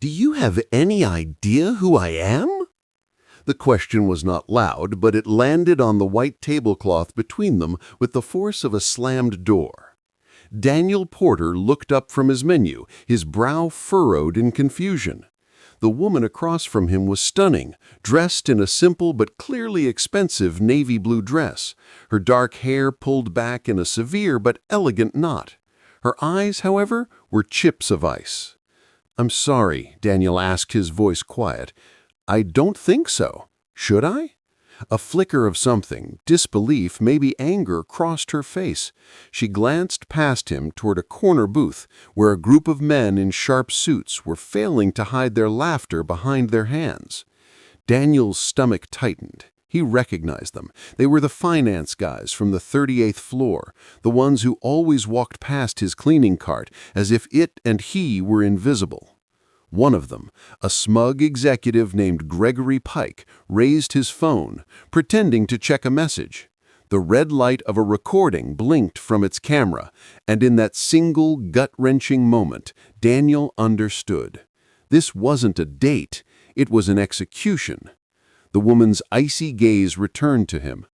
Do you have any idea who I am? The question was not loud, but it landed on the white tablecloth between them with the force of a slammed door. Daniel Porter looked up from his menu, his brow furrowed in confusion. The woman across from him was stunning, dressed in a simple but clearly expensive navy blue dress, her dark hair pulled back in a severe but elegant knot. Her eyes, however, were chips of ice. "I'm sorry," Daniel asked, his voice quiet. "I don't think so. Should I?" A flicker of something, disbelief, maybe anger, crossed her face. She glanced past him toward a corner booth where a group of men in sharp suits were failing to hide their laughter behind their hands. Daniel's stomach tightened. He recognized them. They were the finance guys from the 38th floor, the ones who always walked past his cleaning cart as if it and he were invisible. One of them, a smug executive named Gregory Pike, raised his phone, pretending to check a message. The red light of a recording blinked from its camera, and in that single gut-wrenching moment, Daniel understood. This wasn't a date, it was an execution. The woman's icy gaze returned to him.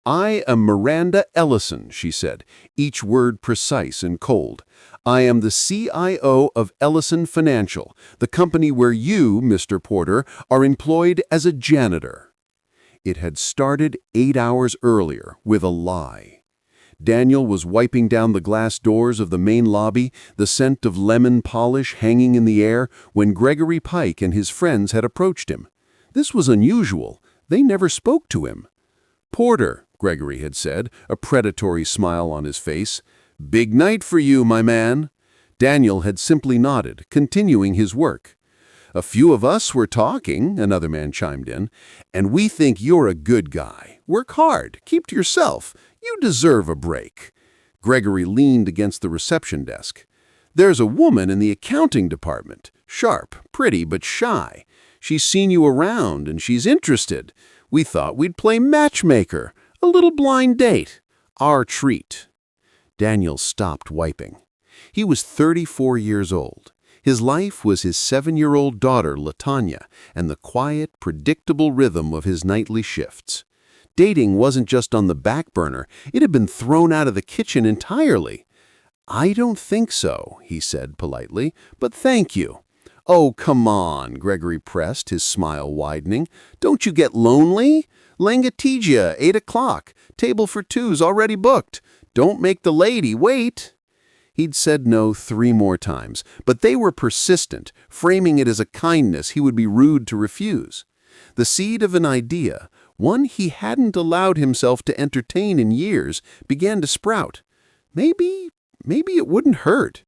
"I am Miranda Ellison," she said, each word precise and cold. "I am the CIO of Ellison Financial, the company where you, Mr. Porter, are employed as a janitor." It had started 8 hours earlier with a lie. Daniel was wiping down the glass doors of the main lobby, the scent of lemon polish hanging in the air, when Gregory Pike and his friends had approached him. This was unusual. They never spoke to him. "Porter," Gregory had said, a predatory smile on his face. "Big night for you, my man." Daniel had simply nodded, continuing his work. "A few of us were talking," another man chimed in, "and we think you're a good guy. Work hard. Keep to yourself. You deserve a break." Gregory leaned against the reception desk. "There's a woman in the accounting department. Sharp, pretty, but shy. She's seen you around, and she's interested. We thought we'd play matchmaker. A little blind date. Our treat." Daniel stopped wiping. He was 34 years old. His life was his 7-year-old daughter, LaTanya, and the quiet, predictable rhythm of his nightly shifts. Dating wasn't just on the back burner. It had been thrown out of the kitchen entirely. "I don't think so," he said politely, "but thank you." "Oh, come on," Gregory pressed, his smile widening. "Don't you get lonely? Langatija, 8 o'clock. Table for 2's already booked. Don't make the lady wait." He'd said no 3 more times, but they were persistent, framing it as a kindness he would be rude to refuse. The seed of an idea, one he hadn't allowed himself to entertain in years, began to sprout. Maybe it wouldn't hurt.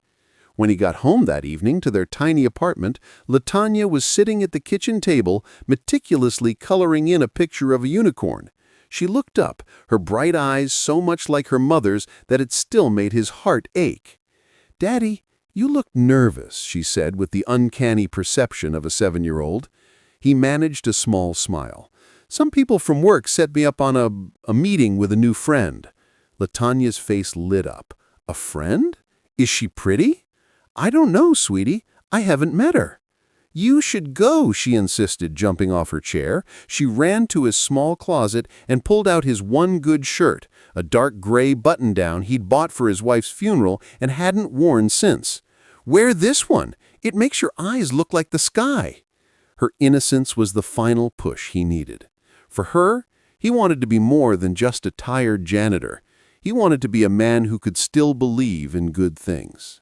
When he got home that evening to their tiny apartment, LaTanya was sitting at the kitchen table, meticulously coloring in a picture of a unicorn. She looked up, her bright eyes so much like her mother's that it still made his heart ache. "Daddy, you look nervous," she said with the uncanny perception of a 7-year-old. He managed a small smile. "Some people from work set me up on a meeting with a new friend." LaTanya's face lit up. "A friend? Is she pretty?" "I don't know, sweetie. I haven't met her." "You should go," she insisted, jumping off her chair. She ran to his small closet and pulled out his one good shirt, a dark gray button-down he'd bought for his wife's funeral and hadn't worn since. "Wear this one. It makes your eyes look like the sky." Her innocence was the final push he needed. For her, he wanted to be more than just a tired janitor. He wanted to be a man who could still believe in good things.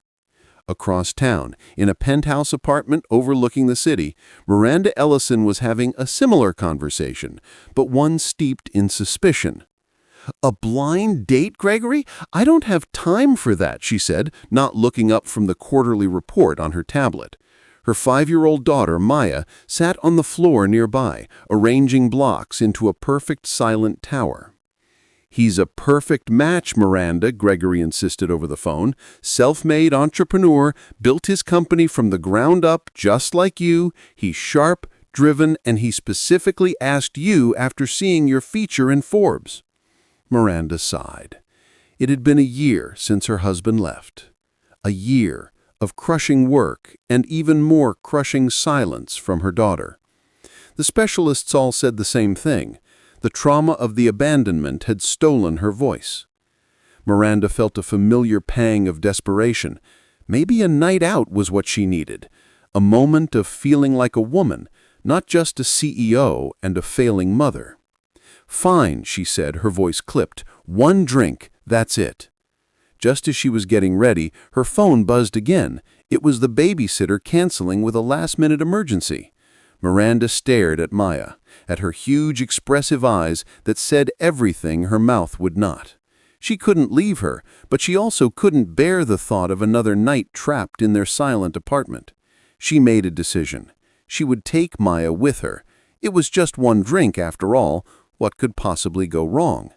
Across town, in a penthouse apartment overlooking the city, Miranda Ellison was having a similar conversation, but one steeped in suspicion. "A blind date, Gregory? I don't have time for that," she said, not looking up from the quarterly report on her tablet. Her 5-year-old daughter, Maya, sat on the floor nearby, arranging blocks into a perfect silent tower. "He's a perfect match, Miranda," Gregory insisted over the phone. "Self-made entrepreneur, built his company from the ground up just like you. He's sharp, driven, and he specifically asked you after seeing your feature in Forbes." Miranda sighed. It had been a year since her husband left. A year of crushing work and even more crushing silence from her daughter. The specialists all said the same thing. The trauma of the abandonment had stolen her voice. Miranda felt a familiar pang of desperation. Maybe a night out was what she needed, a moment of feeling like a woman, not just a CEO and a failing mother. "Fine," she said, her voice clipped. "One drink, that's it." Just as she was getting ready, her phone buzzed again. It was the babysitter canceling with a last-minute emergency. Miranda stared at Maya, at her huge, expressive eyes that said everything her mouth would not. She couldn't leave her, but she also couldn't bear the thought of another night trapped in their silent apartment. She made a decision. She would take Maya with her. It was just one drink, after all. What could possibly go wrong?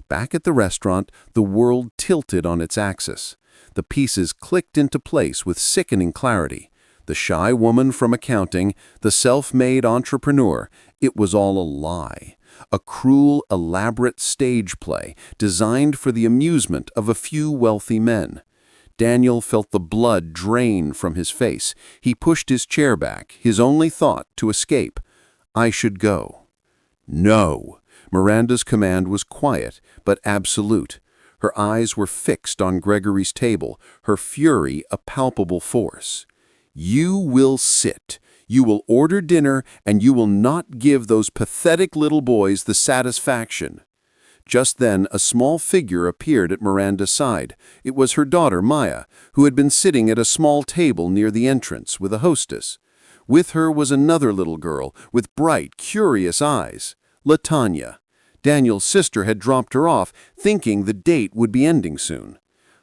Back at the restaurant, the world tilted on its axis. The pieces clicked into place with sickening clarity. The shy woman from accounting, the self-made entrepreneur, it was all a lie. A cruel, elaborate stage play designed for the amusement of a few wealthy men. Daniel felt the blood drain from his face. He pushed his chair back, his only thought to escape. "I should go." "No." Miranda's command was quiet, but absolute. Her eyes were fixed on Gregory's table, her fury a palpable force. "You will sit. You will order dinner, and you will not give those pathetic little boys the satisfaction." Just then, a small figure appeared at Miranda's side. It was her daughter, Maya, who had been sitting at a small table near the entrance with a hostess. With her was another little girl with bright, curious eyes, LaTanya. Daniel's sister had dropped her off, thinking the date would be ending soon.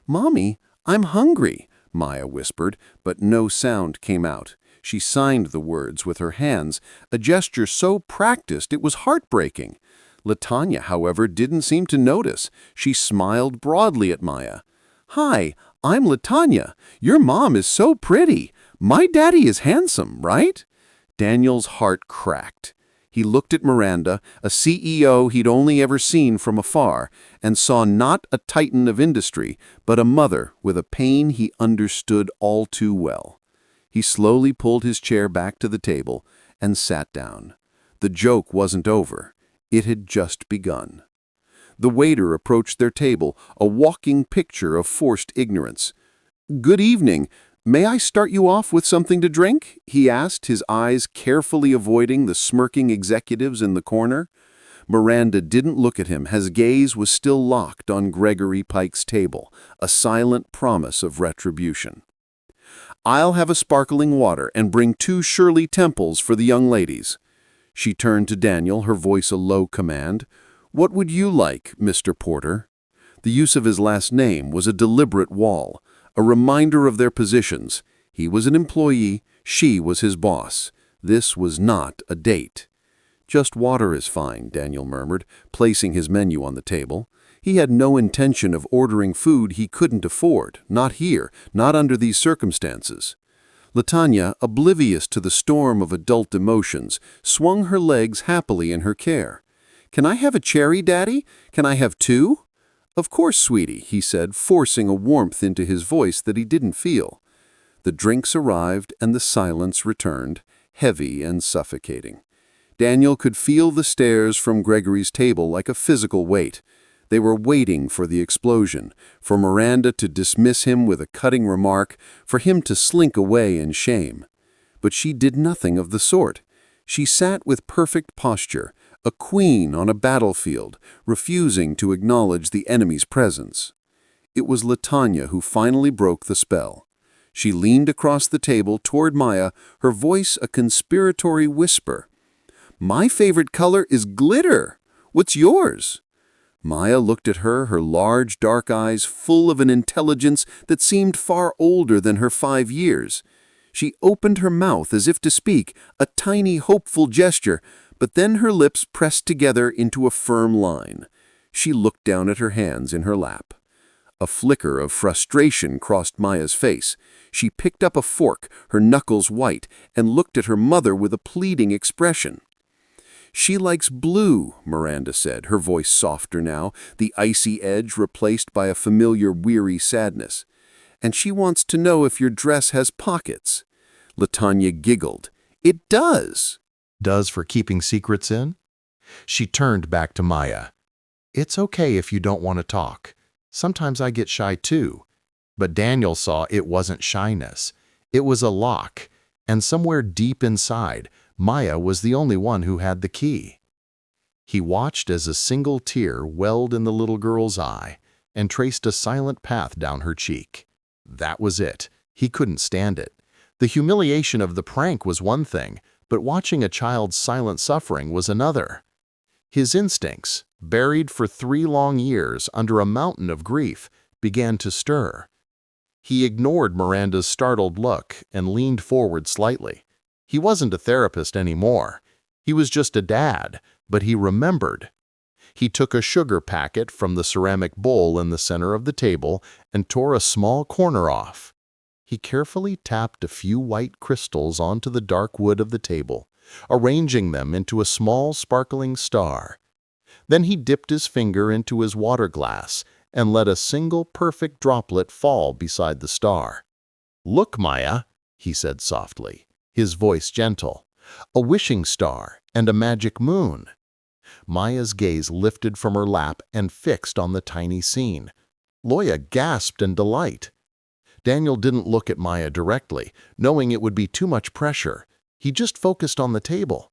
"Mommy, I'm hungry," Maya whispered, but no sound came out. She signed the words with her hands, a gesture so practiced it was heartbreaking. LaTanya, however, didn't seem to notice. She smiled broadly at Maya. "Hi, I'm LaTanya. Your mom is so pretty. My daddy is handsome, right?" Daniel's heart cracked. He looked at Miranda, a CEO he'd only ever seen from afar, and saw not a titan of industry, but a mother with a pain he understood all too well. He slowly pulled his chair back to the table and sat down. The joke wasn't over. It had just begun. The waiter approached their table, a walking picture of forced ignorance. "Good evening. May I start you off with something to drink?" he asked, his eyes carefully avoiding the smirking executives in the corner. Miranda didn't look at him. His gaze was still locked on Gregory Pike's table, a silent promise of retribution. "I'll have a sparkling water and bring 2 Shirley Temples for the young ladies." She turned to Daniel, her voice a low command. "What would you like, Mr. Porter?" The use of his last name was a deliberate wall, a reminder of their positions. He was an employee, she was his boss. This was not a date. "Just water is fine," Daniel murmured, placing his menu on the table. He had no intention of ordering food he couldn't afford, not here, not under these circumstances. LaTanya, oblivious to the storm of adult emotions, swung her legs happily in her chair. "Can I have a cherry, Daddy? Can I have 2? "Of course, sweetie," he said, forcing a warmth into his voice that he didn't feel. The drinks arrived and the silence returned, heavy and suffocating. Daniel could feel the stares from Gregory's table like a physical weight. They were waiting for the explosion, for Miranda to dismiss him with a cutting remark, for him to slink away in shame. But she did nothing of the sort. She sat with perfect posture, a queen on a battlefield, refusing to acknowledge the enemy's presence. It was LaTanya who finally broke the spell. She leaned across the table toward Maya, her voice a conspiratory whisper. "My favorite color is glitter. What's yours?" Maya looked at her, her large, dark eyes full of an intelligence that seemed far older than her 5 years. She opened her mouth as if to speak, a tiny, hopeful gesture, but then her lips pressed together into a firm line. She looked down at her hands in her lap. A flicker of frustration crossed Maya's face. She picked up a fork, her knuckles white, and looked at her mother with a pleading expression. "She likes blue," Miranda said, her voice softer now, the icy edge replaced by a familiar weary sadness. and she wants to know if your dress has pockets." Latanya giggled. "It does." Does for keeping secrets in? She turned back to Maya. "It's okay if you don't want to talk. Sometimes I get shy too." But Daniel saw it wasn't shyness. It was a lock, and somewhere deep inside, Maya was the only one who had the key. He watched as a single tear welled in the little girl's eye and traced a silent path down her cheek. That was it. He couldn't stand it. The humiliation of the prank was one thing, but watching a child's silent suffering was another. His instincts, buried for 3 long years under a mountain of grief, began to stir. He ignored Miranda's startled look and leaned forward slightly. He wasn't a therapist anymore. He was just a dad, but he remembered. He took a sugar packet from the ceramic bowl in the center of the table and tore a small corner off. He carefully tapped a few white crystals onto the dark wood of the table, arranging them into a small sparkling star. Then he dipped his finger into his water glass and let a single perfect droplet fall beside the star. "Look, Maya," he said softly, his voice gentle. "A wishing star and a magic moon." Maya's gaze lifted from her lap and fixed on the tiny scene. Loya gasped in delight. Daniel didn't look at Maya directly, knowing it would be too much pressure. He just focused on the table.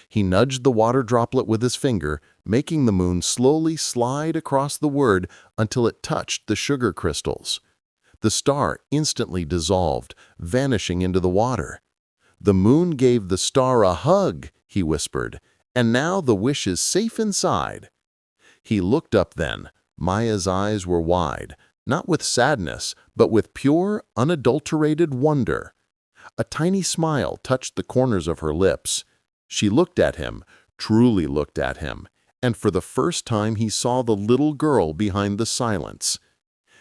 He nudged the water droplet with his finger, making the moon slowly slide across the word until it touched the sugar crystals. The star instantly dissolved, vanishing into the water. "The moon gave the star a hug," he whispered, "and now the wish is safe inside." He looked up then. Maya's eyes were wide, not with sadness, but with pure, unadulterated wonder. A tiny smile touched the corners of her lips. She looked at him, truly looked at him, and for the first time he saw the little girl behind the silence.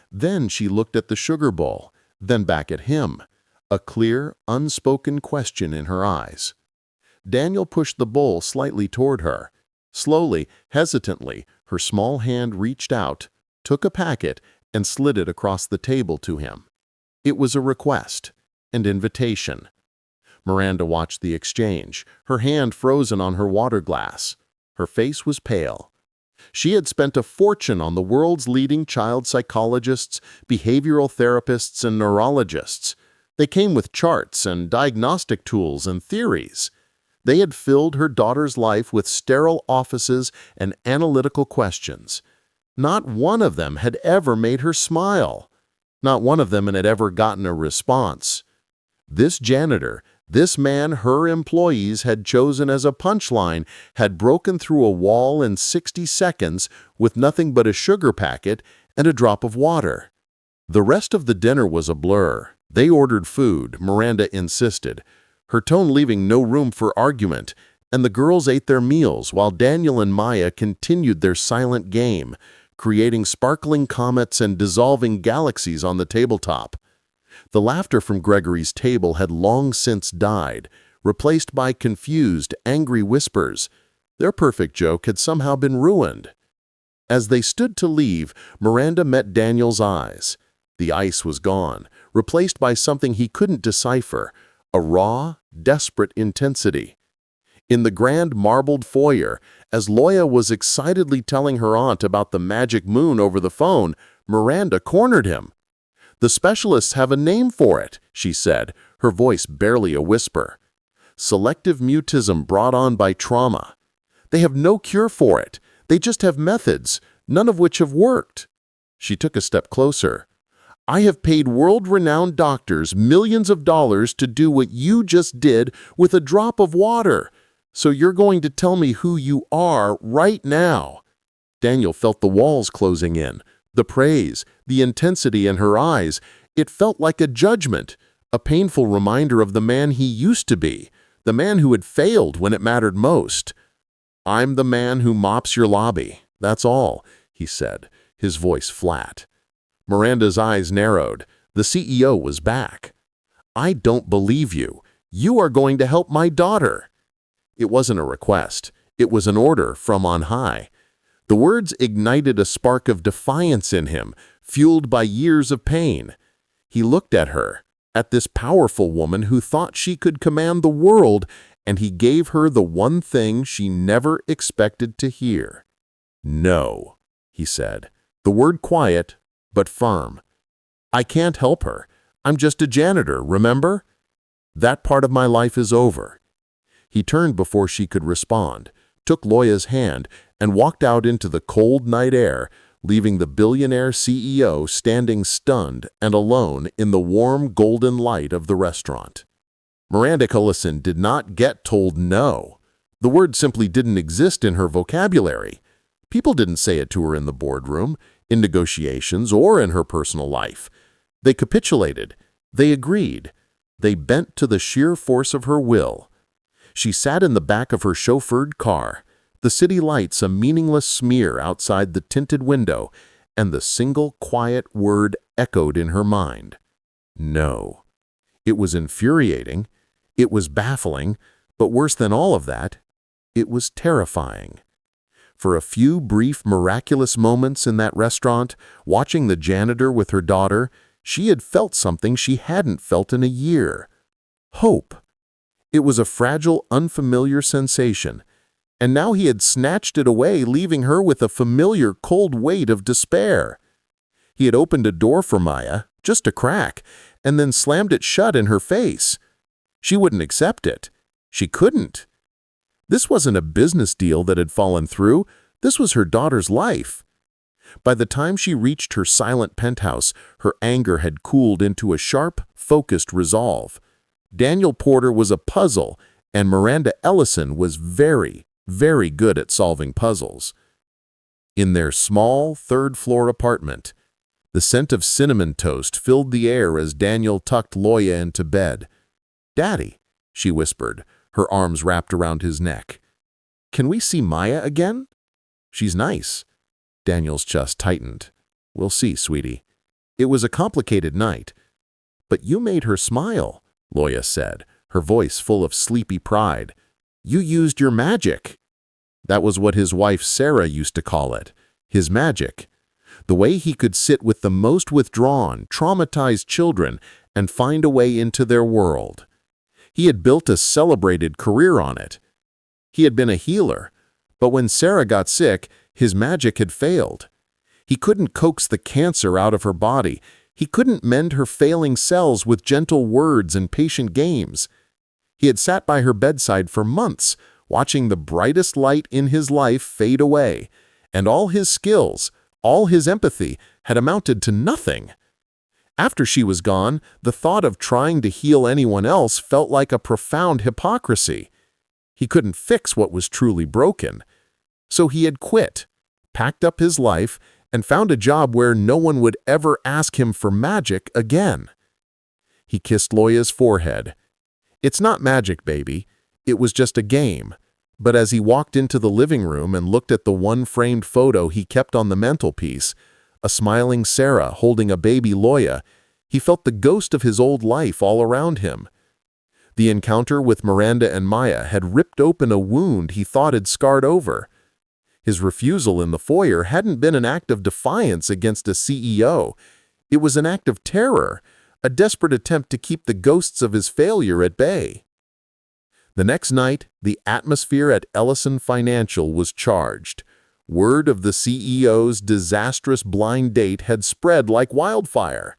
Then she looked at the sugar bowl, then back at him, a clear, unspoken question in her eyes. Daniel pushed the bowl slightly toward her. Slowly, hesitantly, her small hand reached out, took a packet, and slid it across the table to him. It was a request, an invitation. Miranda watched the exchange, her hand frozen on her water glass. Her face was pale. She had spent a fortune on the world's leading child psychologists, behavioral therapists, and neurologists. They came with charts and diagnostic tools and theories. They had filled her daughter's life with sterile offices and analytical questions. Not one of them had ever made her smile. Not one of them had ever gotten a response. This janitor, this man her employees had chosen as a punchline, had broken through a wall in 60 seconds with nothing but a sugar packet and a drop of water. The rest of the dinner was a blur. They ordered food, Miranda insisted, her tone leaving no room for argument, and the girls ate their meals while Daniel and Maya continued their silent game, creating sparkling comets and dissolving galaxies on the tabletop. The laughter from Gregory's table had long since died, replaced by confused, angry whispers. Their perfect joke had somehow been ruined. As they stood to leave, Miranda met Daniel's eyes. The ice was gone, replaced by something he couldn't decipher, a raw, desperate intensity. In the grand marbled foyer, as Loya was excitedly telling her aunt about the magic moon over the phone, Miranda cornered him. "The specialists have a name for it," she said, her voice barely a whisper. "Selective mutism brought on by trauma. They have no cure for it. They just have methods, none of which have worked." She took a step closer. "I have paid world-renowned doctors millions of dollars to do what you just did with a drop of water. So you're going to tell me who you are right now." Daniel felt the walls closing in, the praise, the intensity in her eyes. It felt like a judgment, a painful reminder of the man he used to be, the man who had failed when it mattered most. "I'm the man who mops your lobby, that's all," he said, his voice flat. Miranda's eyes narrowed. The CEO was back. "I don't believe you. You are going to help my daughter." It wasn't a request. It was an order from on high. The words ignited a spark of defiance in him, fueled by years of pain. He looked at her, at this powerful woman who thought she could command the world, and he gave her the one thing she never expected to hear. "No," he said, the word quiet but firm. "I can't help her. I'm just a janitor, remember? That part of my life is over." He turned before she could respond, took Loya's hand, and walked out into the cold night air, leaving the billionaire CEO standing stunned and alone in the warm golden light of the restaurant. Miranda Ellison did not get told no. The word simply didn't exist in her vocabulary. People didn't say it to her in the boardroom, in negotiations, or in her personal life. They capitulated. They agreed. They bent to the sheer force of her will. She sat in the back of her chauffeured car, the city lights a meaningless smear outside the tinted window, and the single quiet word echoed in her mind. No. It was infuriating. It was baffling. But worse than all of that, it was terrifying. For a few brief, miraculous moments in that restaurant, watching the janitor with her daughter, she had felt something she hadn't felt in a year. Hope. It was a fragile, unfamiliar sensation, and now he had snatched it away, leaving her with a familiar cold weight of despair. He had opened a door for Maya, just a crack, and then slammed it shut in her face. She wouldn't accept it. She couldn't. This wasn't a business deal that had fallen through. This was her daughter's life. By the time she reached her silent penthouse, her anger had cooled into a sharp, focused resolve. Daniel Porter was a puzzle, and Miranda Ellison was very, very good at solving puzzles. In their small, third-floor apartment, the scent of cinnamon toast filled the air as Daniel tucked Loya into bed. "Daddy," she whispered, her arms wrapped around his neck. "Can we see Maya again?" "She's nice." Daniel's chest tightened. "We'll see, sweetie." It was a complicated night. "But you made her smile," Loya said, her voice full of sleepy pride. "You used your magic." That was what his wife Sarah used to call it, his magic. The way he could sit with the most withdrawn, traumatized children and find a way into their world. He had built a celebrated career on it. He had been a healer, but when Sarah got sick, his magic had failed. He couldn't coax the cancer out of her body. He couldn't mend her failing cells with gentle words and patient games. He had sat by her bedside for months, watching the brightest light in his life fade away, and all his skills, all his empathy, had amounted to nothing. After she was gone, the thought of trying to heal anyone else felt like a profound hypocrisy. He couldn't fix what was truly broken. So he had quit, packed up his life, and found a job where no one would ever ask him for magic again. He kissed Loya's forehead. "It's not magic, baby. It was just a game." But as he walked into the living room and looked at the one framed photo he kept on the mantelpiece, a smiling Sarah holding a baby Loya, he felt the ghost of his old life all around him. The encounter with Miranda and Maya had ripped open a wound he thought had scarred over. His refusal in the foyer hadn't been an act of defiance against a CEO. It was an act of terror, a desperate attempt to keep the ghosts of his failure at bay. The next night, the atmosphere at Ellison Financial was charged. Word of the CEO's disastrous blind date had spread like wildfire.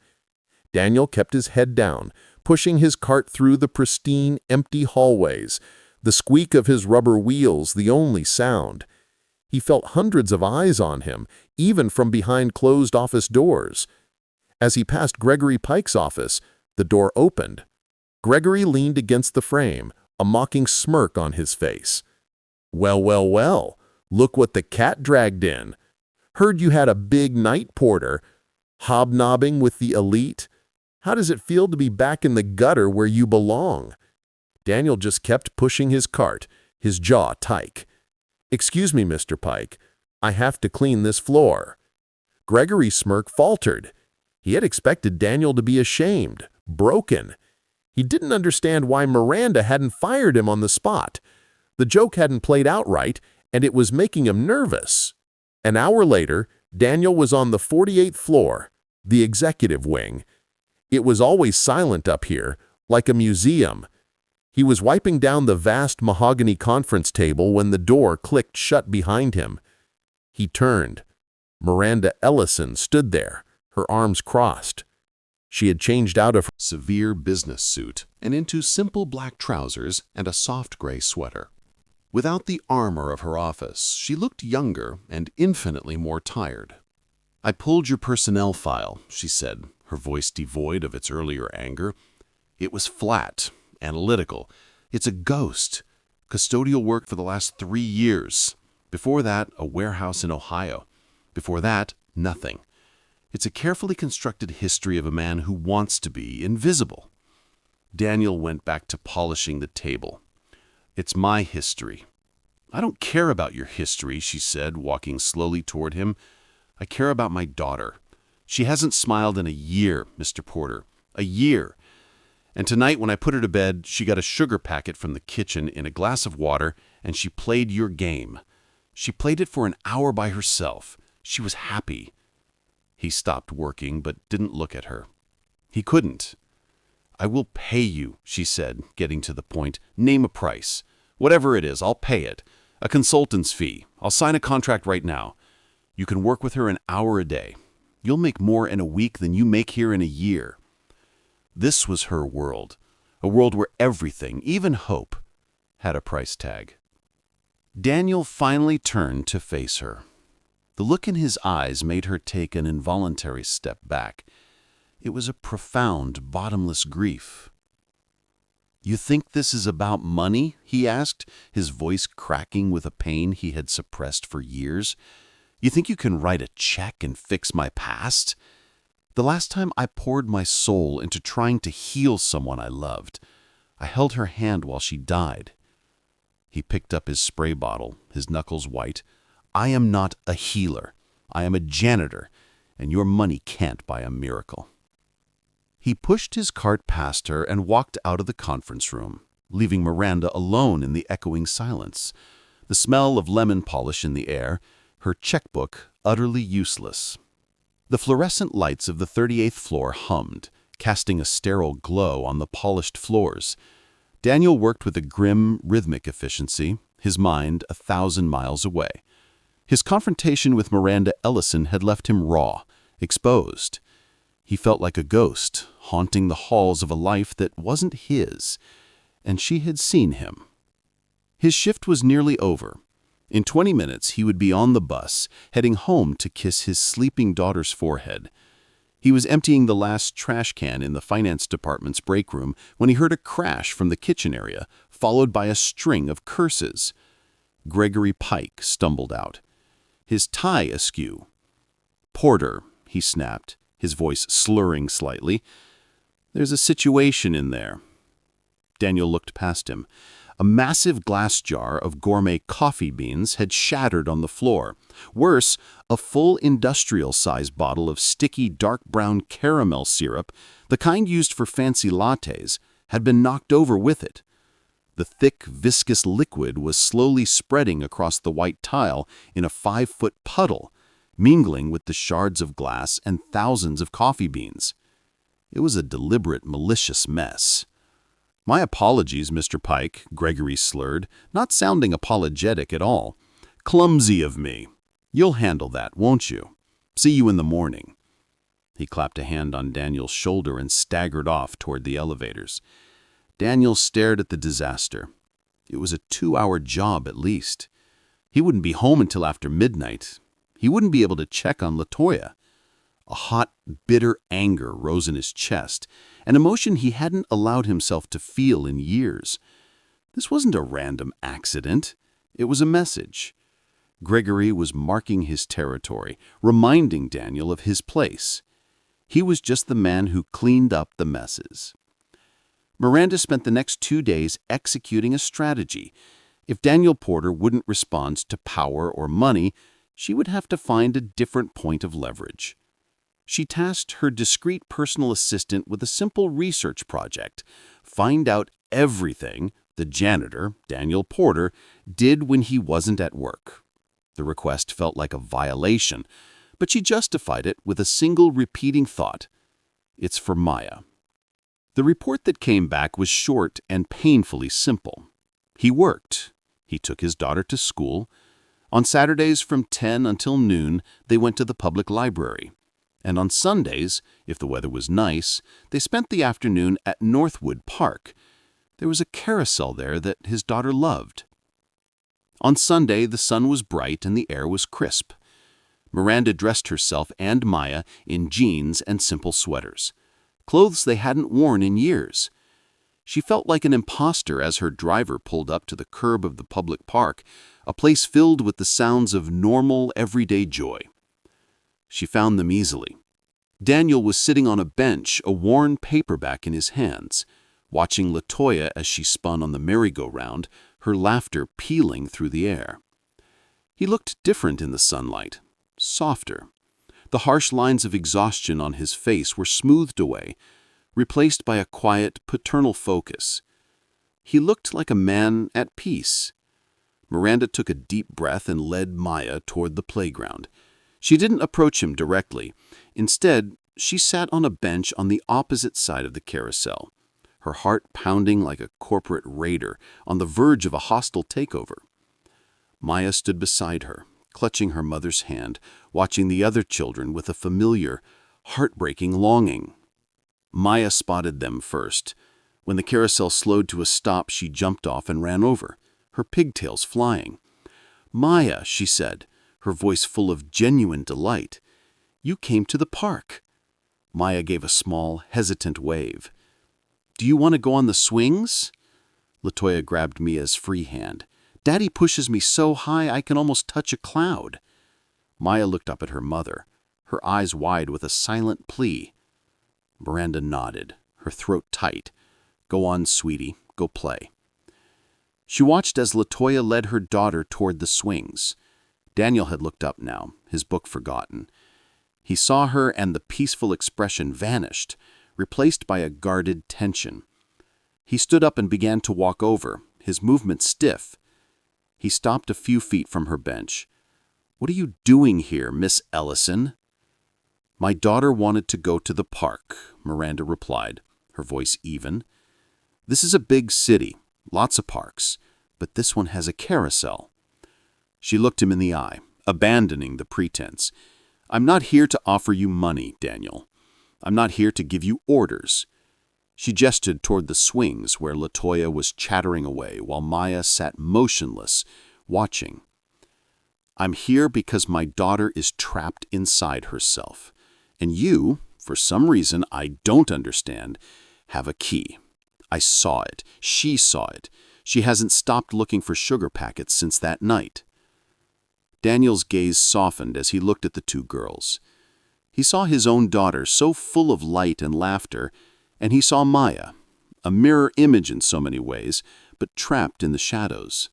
Daniel kept his head down, pushing his cart through the pristine, empty hallways, the squeak of his rubber wheels the only sound. He felt hundreds of eyes on him, even from behind closed office doors. As he passed Gregory Pike's office, the door opened. Gregory leaned against the frame, a mocking smirk on his face. "Well, well, well, look what the cat dragged in. Heard you had a big night, Porter. Hobnobbing with the elite. How does it feel to be back in the gutter where you belong?" Daniel just kept pushing his cart, his jaw tight. "Excuse me, Mr. Pike. I have to clean this floor." Gregory's smirk faltered. He had expected Daniel to be ashamed, broken. He didn't understand why Miranda hadn't fired him on the spot. The joke hadn't played out right, and it was making him nervous. An hour later, Daniel was on the 48th floor, the executive wing. It was always silent up here, like a museum. He was wiping down the vast mahogany conference table when the door clicked shut behind him. He turned. Miranda Ellison stood there, her arms crossed. She had changed out of her severe business suit and into simple black trousers and a soft gray sweater. Without the armor of her office, she looked younger and infinitely more tired. "I pulled your personnel file," she said, her voice devoid of its earlier anger. "It was flat, analytical. It's a ghost. Custodial work for the last 3 years. Before that, a warehouse in Ohio. Before that, nothing. It's a carefully constructed history of a man who wants to be invisible." Daniel went back to polishing the table. "It's my history." "I don't care about your history," she said, walking slowly toward him. "I care about my daughter. She hasn't smiled in a year, Mr. Porter. A year. And tonight when I put her to bed, she got a sugar packet from the kitchen in a glass of water, and she played your game. She played it for an hour by herself. She was happy." He stopped working, but didn't look at her. He couldn't. "I will pay you," she said, getting to the point. "Name a price. Whatever it is, I'll pay it. A consultant's fee. I'll sign a contract right now. You can work with her an hour a day. You'll make more in a week than you make here in a year." This was her world, a world where everything, even hope, had a price tag. Daniel finally turned to face her. The look in his eyes made her take an involuntary step back. It was a profound, bottomless grief. "You think this is about money?" he asked, his voice cracking with a pain he had suppressed for years. "You think you can write a check and fix my past? The last time I poured my soul into trying to heal someone I loved, I held her hand while she died." He picked up his spray bottle, his knuckles white. "I am not a healer. I am a janitor, and your money can't buy a miracle." He pushed his cart past her and walked out of the conference room, leaving Miranda alone in the echoing silence, the smell of lemon polish in the air, her checkbook utterly useless. The fluorescent lights of the 38th floor hummed, casting a sterile glow on the polished floors. Daniel worked with a grim, rhythmic efficiency, his mind 1,000 miles away. His confrontation with Miranda Ellison had left him raw, exposed. He felt like a ghost, haunting the halls of a life that wasn't his, and she had seen him. His shift was nearly over. In 20 minutes, he would be on the bus, heading home to kiss his sleeping daughter's forehead. He was emptying the last trash can in the finance department's break room when he heard a crash from the kitchen area, followed by a string of curses. Gregory Pike stumbled out, his tie askew. "Porter," he snapped, his voice slurring slightly. "There's a situation in there." Daniel looked past him. A massive glass jar of gourmet coffee beans had shattered on the floor. Worse, a full industrial-sized bottle of sticky dark brown caramel syrup, the kind used for fancy lattes, had been knocked over with it. The thick, viscous liquid was slowly spreading across the white tile in a 5-foot puddle, mingling with the shards of glass and thousands of coffee beans. It was a deliberate, malicious mess. "My apologies, Mr. Pike," Gregory slurred, not sounding apologetic at all. "Clumsy of me. You'll handle that, won't you? See you in the morning." He clapped a hand on Daniel's shoulder and staggered off toward the elevators. Daniel stared at the disaster. It was a 2-hour job at least. He wouldn't be home until after midnight. He wouldn't be able to check on LaToya. A hot, bitter anger rose in his chest, an emotion he hadn't allowed himself to feel in years. This wasn't a random accident. It was a message. Gregory was marking his territory, reminding Daniel of his place. He was just the man who cleaned up the messes. Miranda spent the next 2 days executing a strategy. If Daniel Porter wouldn't respond to power or money, she would have to find a different point of leverage. She tasked her discreet personal assistant with a simple research project: find out everything the janitor, Daniel Porter, did when he wasn't at work. The request felt like a violation, but she justified it with a single repeating thought: It's for Maya. The report that came back was short and painfully simple. He worked. He took his daughter to school. On Saturdays from 10 until noon, they went to the public library. And on Sundays, if the weather was nice, they spent the afternoon at Northwood Park. There was a carousel there that his daughter loved. On Sunday, the sun was bright and the air was crisp. Miranda dressed herself and Maya in jeans and simple sweaters, clothes they hadn't worn in years. She felt like an imposter as her driver pulled up to the curb of the public park, a place filled with the sounds of normal, everyday joy. She found them easily. Daniel was sitting on a bench, a worn paperback in his hands, watching LaToya as she spun on the merry-go-round, her laughter pealing through the air. He looked different in the sunlight, softer. The harsh lines of exhaustion on his face were smoothed away, replaced by a quiet, paternal focus. He looked like a man at peace. Miranda took a deep breath and led Maya toward the playground. She didn't approach him directly. Instead, she sat on a bench on the opposite side of the carousel, her heart pounding like a corporate raider on the verge of a hostile takeover. Maya stood beside her, clutching her mother's hand, watching the other children with a familiar, heartbreaking longing. Maya spotted them first. When the carousel slowed to a stop, she jumped off and ran over, her pigtails flying. "Maya," she said, her voice full of genuine delight, "you came to the park." Maya gave a small, hesitant wave. "Do you want to go on the swings?" LaToya grabbed Mia's free hand. "Daddy pushes me so high I can almost touch a cloud." Maya looked up at her mother, her eyes wide with a silent plea. Miranda nodded, her throat tight. "Go on, sweetie, go play." She watched as LaToya led her daughter toward the swings. Daniel had looked up now, his book forgotten. He saw her and the peaceful expression vanished, replaced by a guarded tension. He stood up and began to walk over, his movement stiff. He stopped a few feet from her bench. "What are you doing here, Miss Ellison?" "My daughter wanted to go to the park," Miranda replied, her voice even. "This is a big city, lots of parks, but this one has a carousel." She looked him in the eye, abandoning the pretense. "I'm not here to offer you money, Daniel. I'm not here to give you orders." She gestured toward the swings where LaToya was chattering away while Maya sat motionless, watching. "I'm here because my daughter is trapped inside herself. And you, for some reason I don't understand, have a key. I saw it. She saw it. She hasn't stopped looking for sugar packets since that night." Daniel's gaze softened as he looked at the two girls. He saw his own daughter so full of light and laughter, and he saw Maya, a mirror image in so many ways, but trapped in the shadows.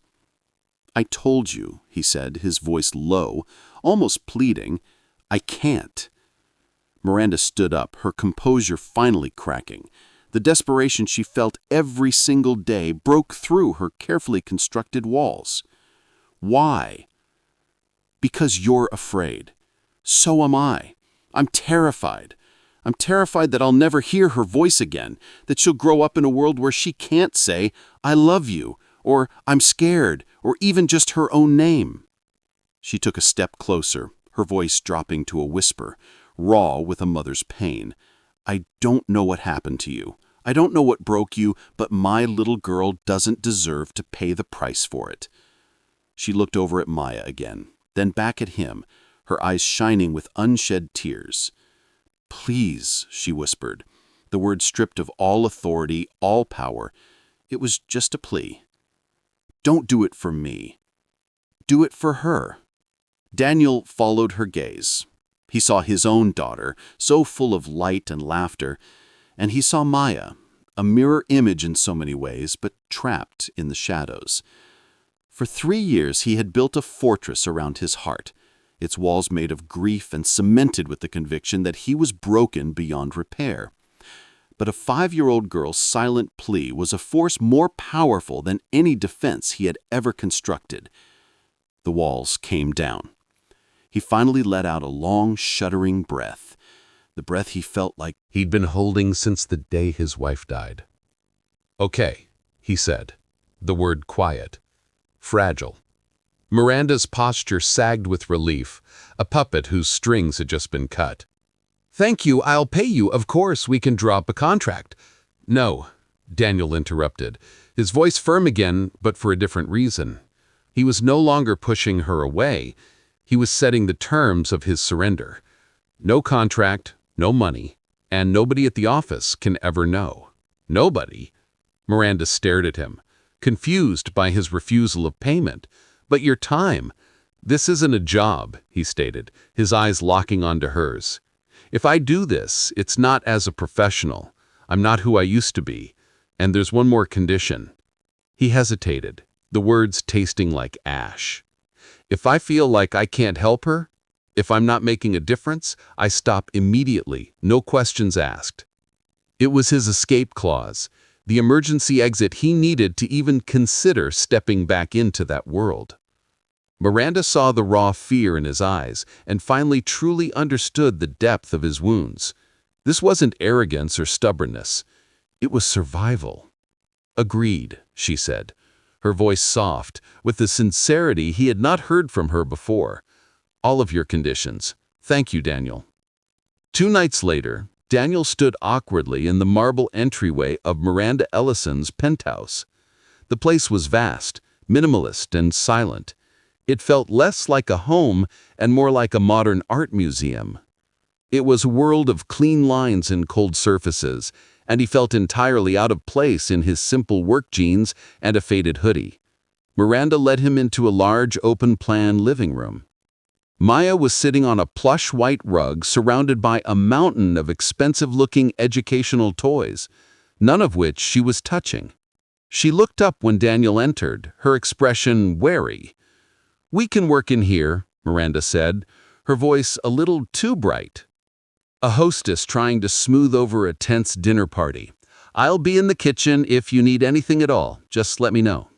"I told you," he said, his voice low, almost pleading, "I can't." Miranda stood up, her composure finally cracking. The desperation she felt every single day broke through her carefully constructed walls. "Why?" "Because you're afraid. So am I. I'm terrified. I'm terrified that I'll never hear her voice again, that she'll grow up in a world where she can't say, 'I love you,' or 'I'm scared,' or even just her own name." She took a step closer, her voice dropping to a whisper, raw with a mother's pain. "I don't know what happened to you. I don't know what broke you, but my little girl doesn't deserve to pay the price for it." She looked over at Maya again, then back at him, her eyes shining with unshed tears. "Please," she whispered, the word stripped of all authority, all power. It was just a plea. "Don't do it for me. Do it for her." Daniel followed her gaze. He saw his own daughter, so full of light and laughter, and he saw Maya, a mirror image in so many ways, but trapped in the shadows. For 3 years he had built a fortress around his heart, its walls made of grief and cemented with the conviction that he was broken beyond repair. But a 5-year-old girl's silent plea was a force more powerful than any defense he had ever constructed. The walls came down. He finally let out a long, shuddering breath. the breath he felt like he'd been holding since the day his wife died. "Okay," he said, the word quiet, fragile. Miranda's posture sagged with relief, a puppet whose strings had just been cut. "Thank you, I'll pay you. Of course, we can draw up a contract." "No," Daniel interrupted, his voice firm again, but for a different reason. He was no longer pushing her away. He was setting the terms of his surrender. No contract, no money, and nobody at the office can ever know. Nobody. Miranda stared at him, confused by his refusal of payment. "But your time. This isn't a job," he stated, his eyes locking onto hers. "If I do this, it's not as a professional. I'm not who I used to be. And there's one more condition." He hesitated, the words tasting like ash. "If I feel like I can't help her, if I'm not making a difference, I stop immediately, no questions asked." It was his escape clause, the emergency exit he needed to even consider stepping back into that world. Miranda saw the raw fear in his eyes and finally truly understood the depth of his wounds. This wasn't arrogance or stubbornness. It was survival. "Agreed," she said, her voice soft, with the sincerity he had not heard from her before. "All of your conditions. Thank you, Daniel." 2 nights later, Daniel stood awkwardly in the marble entryway of Miranda Ellison's penthouse. The place was vast, minimalist, and silent. It felt less like a home and more like a modern art museum. It was a world of clean lines and cold surfaces, and he felt entirely out of place in his simple work jeans and a faded hoodie. Miranda led him into a large open-plan living room. Maya was sitting on a plush white rug surrounded by a mountain of expensive-looking educational toys, none of which she was touching. She looked up when Daniel entered, her expression wary. "We can work in here," Miranda said, her voice a little too bright. A hostess trying to smooth over a tense dinner party. "I'll be in the kitchen if you need anything at all. Just let me know."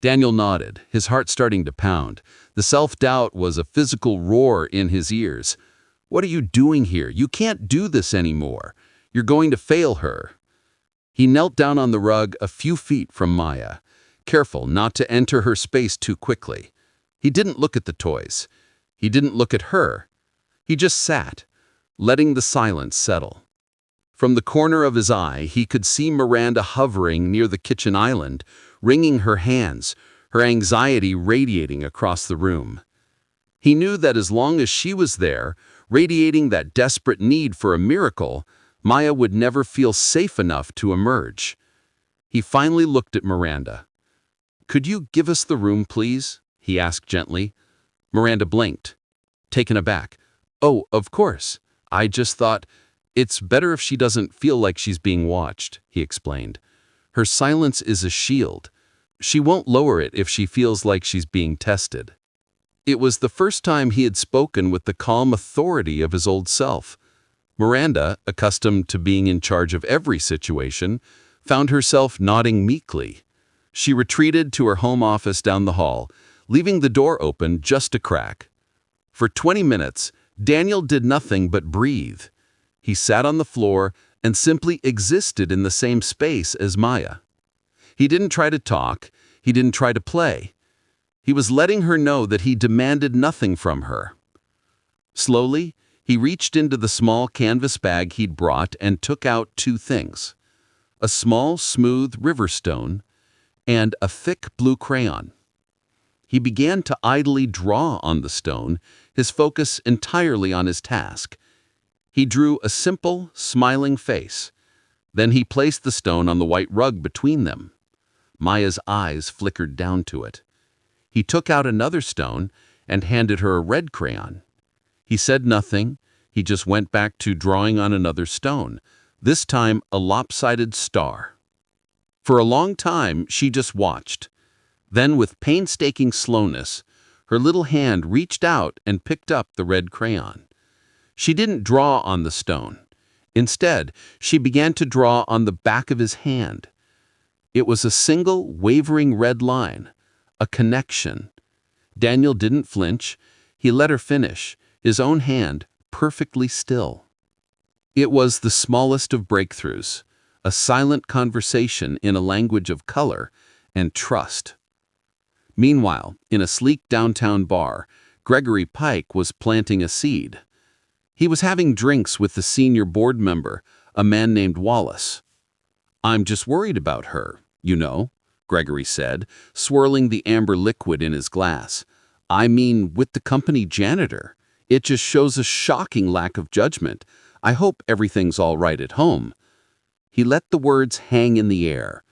Daniel nodded, his heart starting to pound. The self-doubt was a physical roar in his ears. "What are you doing here? You can't do this anymore. You're going to fail her." He knelt down on the rug a few feet from Maya, careful not to enter her space too quickly. He didn't look at the toys. He didn't look at her. He just sat, letting the silence settle. From the corner of his eye, he could see Miranda hovering near the kitchen island, wringing her hands, her anxiety radiating across the room. He knew that as long as she was there, radiating that desperate need for a miracle, Maya would never feel safe enough to emerge. He finally looked at Miranda. "Could you give us the room, please?" he asked gently. Miranda blinked, taken aback. "Oh, of course. I just thought, it's better if she doesn't feel like she's being watched," he explained. "Her silence is a shield. She won't lower it if she feels like she's being tested." It was the first time he had spoken with the calm authority of his old self. Miranda, accustomed to being in charge of every situation, found herself nodding meekly. She retreated to her home office down the hall, leaving the door open just a crack. For 20 minutes, Daniel did nothing but breathe. He sat on the floor and simply existed in the same space as Maya. He didn't try to talk. He didn't try to play. He was letting her know that he demanded nothing from her. Slowly, he reached into the small canvas bag he'd brought and took out 2 things: a small, smooth river stone and a thick blue crayon. He began to idly draw on the stone, his focus entirely on his task. He drew a simple, smiling face. Then he placed the stone on the white rug between them. Maya's eyes flickered down to it. He took out another stone and handed her a red crayon. He said nothing. He just went back to drawing on another stone, this time a lopsided star. For a long time, she just watched. Then, with painstaking slowness, her little hand reached out and picked up the red crayon. She didn't draw on the stone. Instead, she began to draw on the back of his hand. It was a single, wavering red line, a connection. Daniel didn't flinch. He let her finish, his own hand perfectly still. It was the smallest of breakthroughs, a silent conversation in a language of color and trust. Meanwhile, in a sleek downtown bar, Gregory Pike was planting a seed. He was having drinks with the senior board member, a man named Wallace. "I'm just worried about her, you know," Gregory said, swirling the amber liquid in his glass. "I mean, with the company janitor. It just shows a shocking lack of judgment. I hope everything's all right at home." He let the words hang in the air,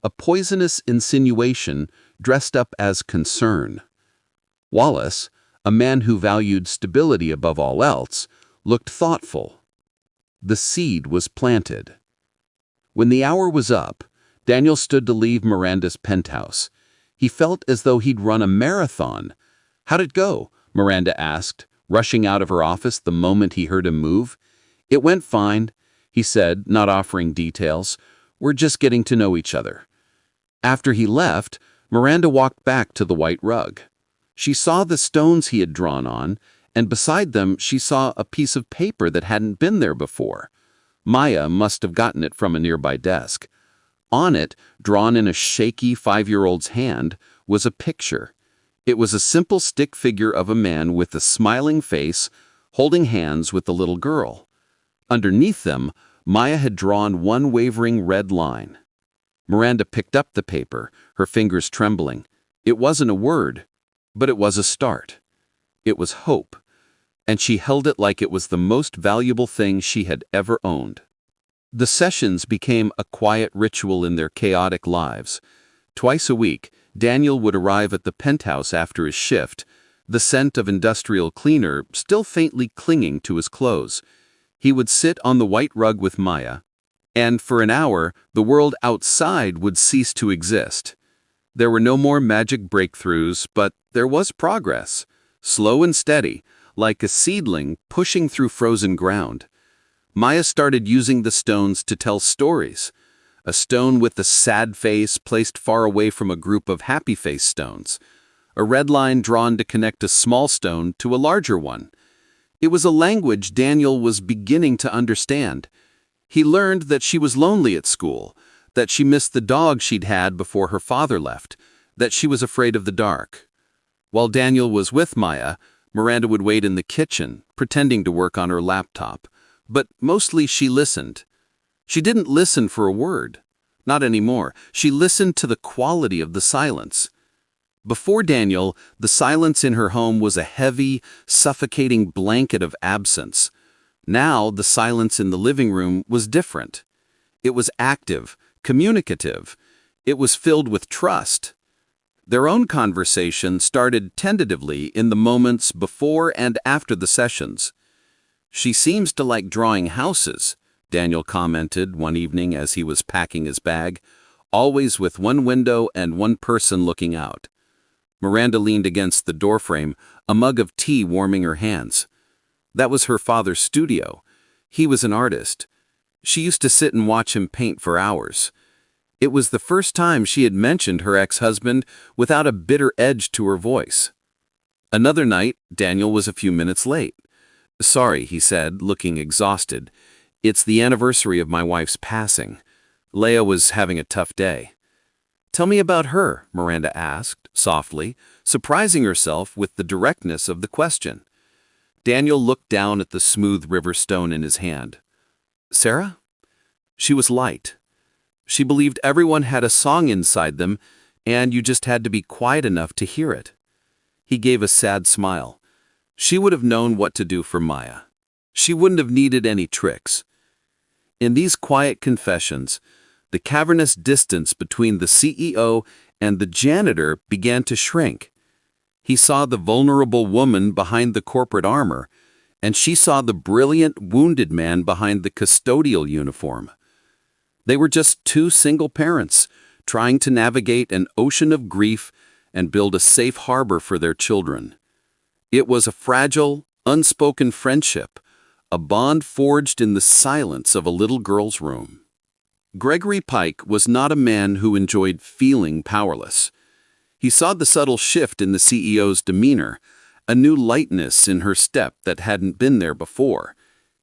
a poisonous insinuation dressed up as concern. Wallace, a man who valued stability above all else, looked thoughtful. The seed was planted. When the hour was up, Daniel stood to leave Miranda's penthouse. He felt as though he'd run a marathon. "How'd it go?" Miranda asked, rushing out of her office the moment he heard him move. "It went fine," he said, not offering details. "We're just getting to know each other." After he left, Miranda walked back to the white rug. She saw the stones he had drawn on, and beside them she saw a piece of paper that hadn't been there before. Maya must have gotten it from a nearby desk. On it, drawn in a shaky 5-year-old's hand, was a picture. It was a simple stick figure of a man with a smiling face, holding hands with the little girl. Underneath them, Maya had drawn one wavering red line. Miranda picked up the paper, her fingers trembling. It wasn't a word, but it was a start. It was hope, and she held it like it was the most valuable thing she had ever owned. The sessions became a quiet ritual in their chaotic lives. Twice a week, Daniel would arrive at the penthouse after his shift, the scent of industrial cleaner still faintly clinging to his clothes. He would sit on the white rug with Maya, and for an hour, the world outside would cease to exist. There were no more magic breakthroughs, but there was progress, slow and steady, like a seedling pushing through frozen ground. Maya started using the stones to tell stories. A stone with a sad face placed far away from a group of happy face stones. A red line drawn to connect a small stone to a larger one. It was a language Daniel was beginning to understand. He learned that she was lonely at school, that she missed the dog she'd had before her father left, that she was afraid of the dark. While Daniel was with Maya, Miranda would wait in the kitchen, pretending to work on her laptop. But mostly she listened. She didn't listen for a word. Not anymore. She listened to the quality of the silence. Before Daniel, the silence in her home was a heavy, suffocating blanket of absence. Now, the silence in the living room was different. It was active, communicative. It was filled with trust. Their own conversation started tentatively in the moments before and after the sessions. "She seems to like drawing houses," Daniel commented one evening as he was packing his bag, "always with one window and one person looking out." Miranda leaned against the doorframe, a mug of tea warming her hands. That was her father's studio. He was an artist. She used to sit and watch him paint for hours. It was the first time she had mentioned her ex-husband without a bitter edge to her voice. Another night, Daniel was a few minutes late. "Sorry," he said, looking exhausted. "It's the anniversary of my wife's passing. Leah was having a tough day." "Tell me about her," Miranda asked, softly, surprising herself with the directness of the question. Daniel looked down at the smooth river stone in his hand. "Sarah? She was light. She believed everyone had a song inside them, and you just had to be quiet enough to hear it." He gave a sad smile. She would have known what to do for Maya. She wouldn't have needed any tricks. In these quiet confessions, the cavernous distance between the CEO and the janitor began to shrink. He saw the vulnerable woman behind the corporate armor, and she saw the brilliant, wounded man behind the custodial uniform. They were just two single parents, trying to navigate an ocean of grief and build a safe harbor for their children. It was a fragile, unspoken friendship, a bond forged in the silence of a little girl's room. Gregory Pike was not a man who enjoyed feeling powerless. He saw the subtle shift in the CEO's demeanor, a new lightness in her step that hadn't been there before.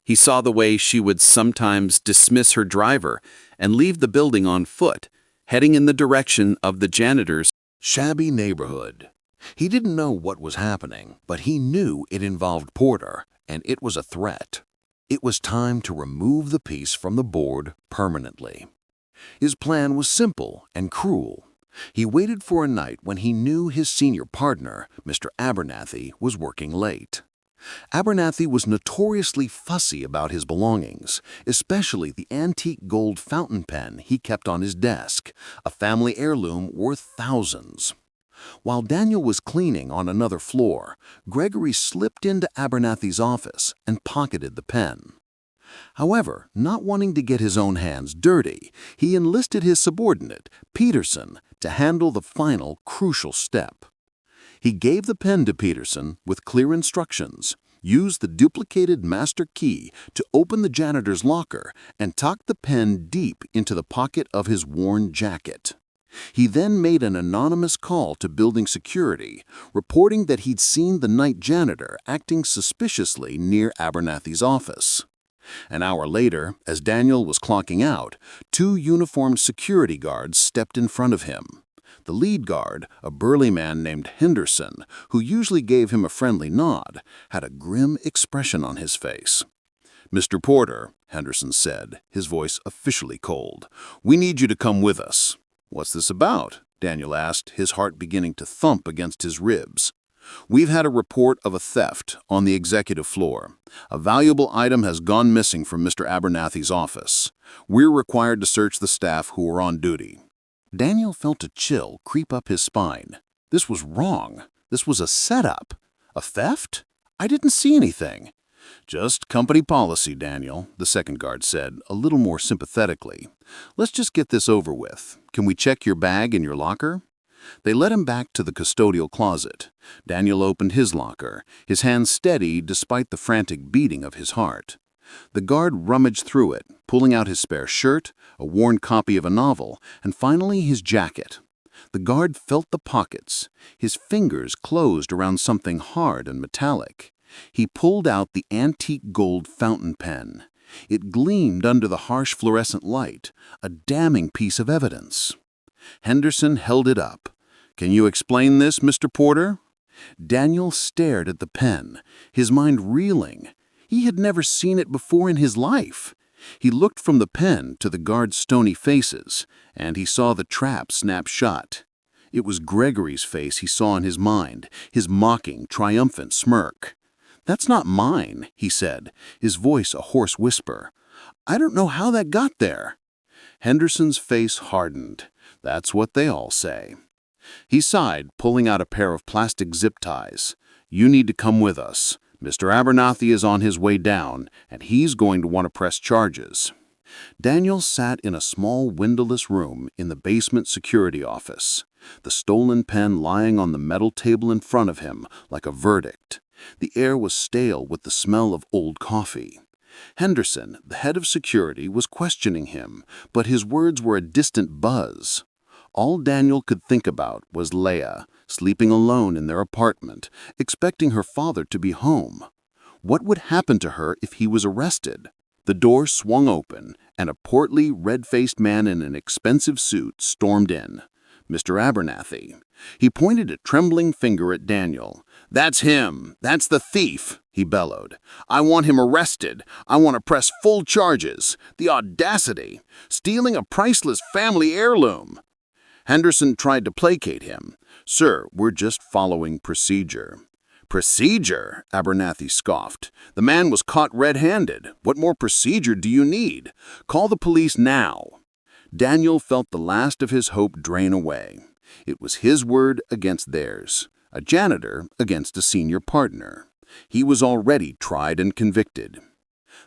He saw the way she would sometimes dismiss her driver and leave the building on foot, heading in the direction of the janitor's shabby neighborhood. He didn't know what was happening, but he knew it involved Porter, and it was a threat. It was time to remove the piece from the board permanently. His plan was simple and cruel. He waited for a night when he knew his senior partner, Mr. Abernathy, was working late. Abernathy was notoriously fussy about his belongings, especially the antique gold fountain pen he kept on his desk, a family heirloom worth thousands. While Daniel was cleaning on another floor, Gregory slipped into Abernathy's office and pocketed the pen. However, not wanting to get his own hands dirty, he enlisted his subordinate, Peterson, to handle the final crucial step. He gave the pen to Peterson with clear instructions, used the duplicated master key to open the janitor's locker, and tucked the pen deep into the pocket of his worn jacket. He then made an anonymous call to building security, reporting that he'd seen the night janitor acting suspiciously near Abernathy's office. An hour later, as Daniel was clocking out, 2 uniformed security guards stepped in front of him. The lead guard, a burly man named Henderson, who usually gave him a friendly nod, had a grim expression on his face. "Mr. Porter," Henderson said, his voice officially cold, "we need you to come with us." "What's this about?" Daniel asked, his heart beginning to thump against his ribs. "We've had a report of a theft on the executive floor. A valuable item has gone missing from Mr. Abernathy's office. We're required to search the staff who are on duty." Daniel felt a chill creep up his spine. This was wrong. This was a setup. A theft? I didn't see anything. "Just company policy, Daniel," the second guard said, a little more sympathetically. "Let's just get this over with. Can we check your bag in your locker?" They led him back to the custodial closet. Daniel opened his locker, his hands steady despite the frantic beating of his heart. The guard rummaged through it, pulling out his spare shirt, a worn copy of a novel, and finally his jacket. The guard felt the pockets. His fingers closed around something hard and metallic. He pulled out the antique gold fountain pen. It gleamed under the harsh fluorescent light, a damning piece of evidence. Henderson held it up. "Can you explain this, Mr. Porter?" Daniel stared at the pen, his mind reeling. He had never seen it before in his life. He looked from the pen to the guards' stony faces, and he saw the trap snap shut. It was Gregory's face he saw in his mind, his mocking, triumphant smirk. "That's not mine," he said, his voice a hoarse whisper. "I don't know how that got there." Henderson's face hardened. "That's what they all say." He sighed, pulling out a pair of plastic zip ties. "You need to come with us. Mr. Abernathy is on his way down, and he's going to want to press charges." Daniel sat in a small windowless room in the basement security office, the stolen pen lying on the metal table in front of him like a verdict. The air was stale with the smell of old coffee. Henderson, the head of security, was questioning him, but his words were a distant buzz. All Daniel could think about was Leah, sleeping alone in their apartment, expecting her father to be home. What would happen to her if he was arrested? The door swung open, and a portly, red-faced man in an expensive suit stormed in. Mr. Abernathy. He pointed a trembling finger at Daniel. "That's him! That's the thief!" he bellowed. "I want him arrested. I want to press full charges. The audacity! Stealing a priceless family heirloom!" Henderson tried to placate him. "Sir, we're just following procedure." "Procedure?" Abernathy scoffed. "The man was caught red-handed. What more procedure do you need? Call the police now." Daniel felt the last of his hope drain away. It was his word against theirs, a janitor against a senior partner. He was already tried and convicted.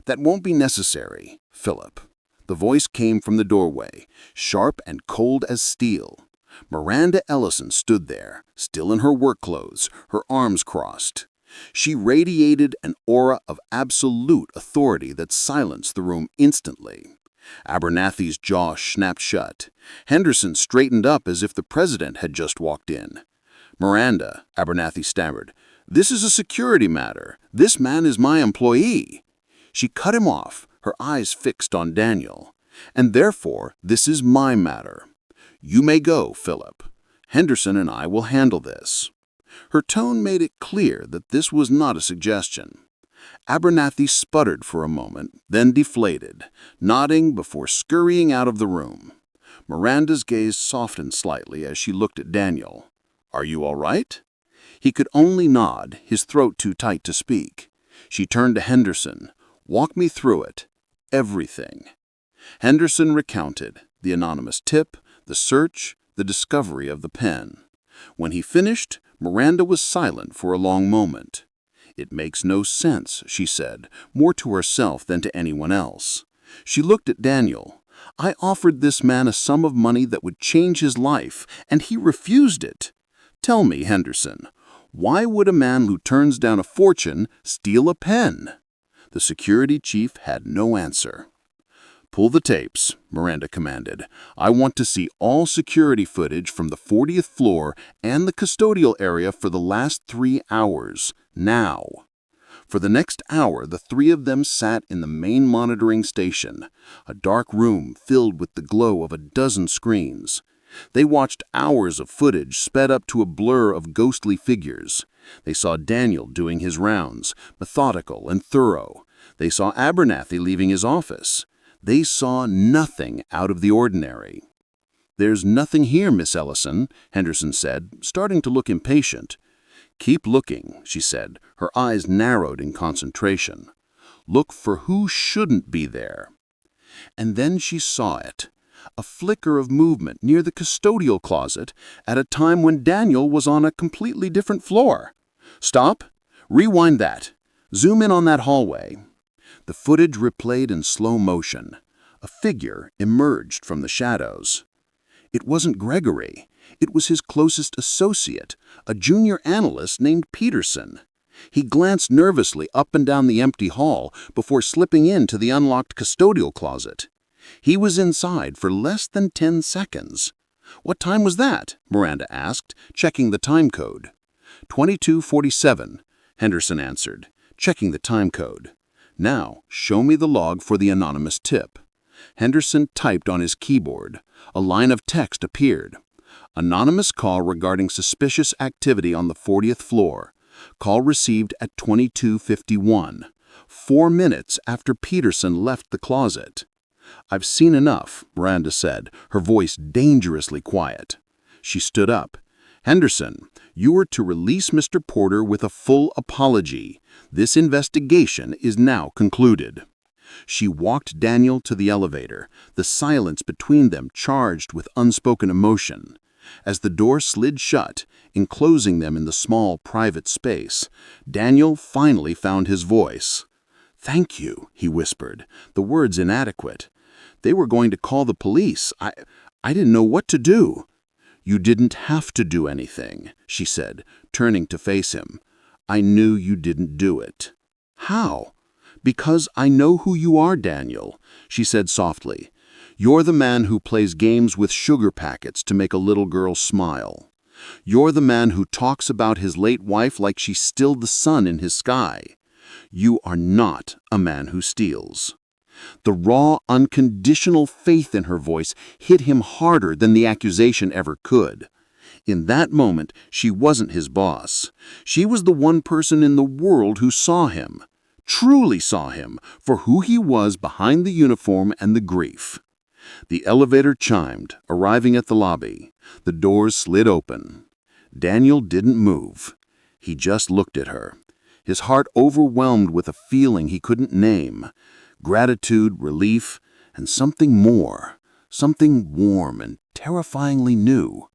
"That won't be necessary, Philip." The voice came from the doorway, sharp and cold as steel. Miranda Ellison stood there, still in her work clothes, her arms crossed. She radiated an aura of absolute authority that silenced the room instantly. Abernathy's jaw snapped shut. Henderson straightened up as if the president had just walked in. "Miranda," Abernathy stammered, "this is a security matter. This man is my employee." She cut him off, her eyes fixed on Daniel. "And therefore, this is my matter. You may go, Philip. Henderson and I will handle this." Her tone made it clear that this was not a suggestion. Abernathy sputtered for a moment, then deflated, nodding before scurrying out of the room. Miranda's gaze softened slightly as she looked at Daniel. "Are you all right?" He could only nod, his throat too tight to speak. She turned to Henderson. "Walk me through it. Everything." Henderson recounted the anonymous tip, the search, the discovery of the pen. When he finished, Miranda was silent for a long moment. "It makes no sense," she said, more to herself than to anyone else. She looked at Daniel. "I offered this man a sum of money that would change his life, and he refused it. Tell me, Henderson, why would a man who turns down a fortune steal a pen?" The security chief had no answer. "Pull the tapes," Miranda commanded. "I want to see all security footage from the 40th floor and the custodial area for the last 3 hours, now." For the next hour, the three of them sat in the main monitoring station, a dark room filled with the glow of a dozen screens. They watched hours of footage sped up to a blur of ghostly figures. They saw Daniel doing his rounds, methodical and thorough. They saw Abernathy leaving his office. They saw nothing out of the ordinary. "There's nothing here, Miss Ellison," Henderson said, starting to look impatient. "Keep looking," she said, her eyes narrowed in concentration. "Look for who shouldn't be there." And then she saw it, a flicker of movement near the custodial closet at a time when Daniel was on a completely different floor. "Stop! Rewind that! Zoom in on that hallway." The footage replayed in slow motion. A figure emerged from the shadows. It wasn't Gregory. It was his closest associate, a junior analyst named Peterson. He glanced nervously up and down the empty hall before slipping into the unlocked custodial closet. He was inside for less than 10 seconds. "What time was that?" Miranda asked, checking the time code. 22:47, Henderson answered, checking the time code. "Now, show me the log for the anonymous tip." Henderson typed on his keyboard. A line of text appeared. "Anonymous call regarding suspicious activity on the 40th floor. Call received at 22:51, 4 minutes after Peterson left the closet." "I've seen enough," Miranda said, her voice dangerously quiet. She stood up. "Henderson, you are to release Mr. Porter with a full apology. This investigation is now concluded." She walked Daniel to the elevator, the silence between them charged with unspoken emotion. As the door slid shut, enclosing them in the small, private space, Daniel finally found his voice. "Thank you," he whispered, the words inadequate. "They were going to call the police. I didn't know what to do." "You didn't have to do anything," she said, turning to face him. "I knew you didn't do it." "How?" "Because I know who you are, Daniel," she said softly. "You're the man who plays games with sugar packets to make a little girl smile. You're the man who talks about his late wife like she's still the sun in his sky. You are not a man who steals." The raw, unconditional faith in her voice hit him harder than the accusation ever could. In that moment, she wasn't his boss. She was the one person in the world who saw him, truly saw him, for who he was behind the uniform and the grief. The elevator chimed, arriving at the lobby. The doors slid open. Daniel didn't move. He just looked at her, his heart overwhelmed with a feeling he couldn't name. Gratitude, relief, and something more, something warm and terrifyingly new.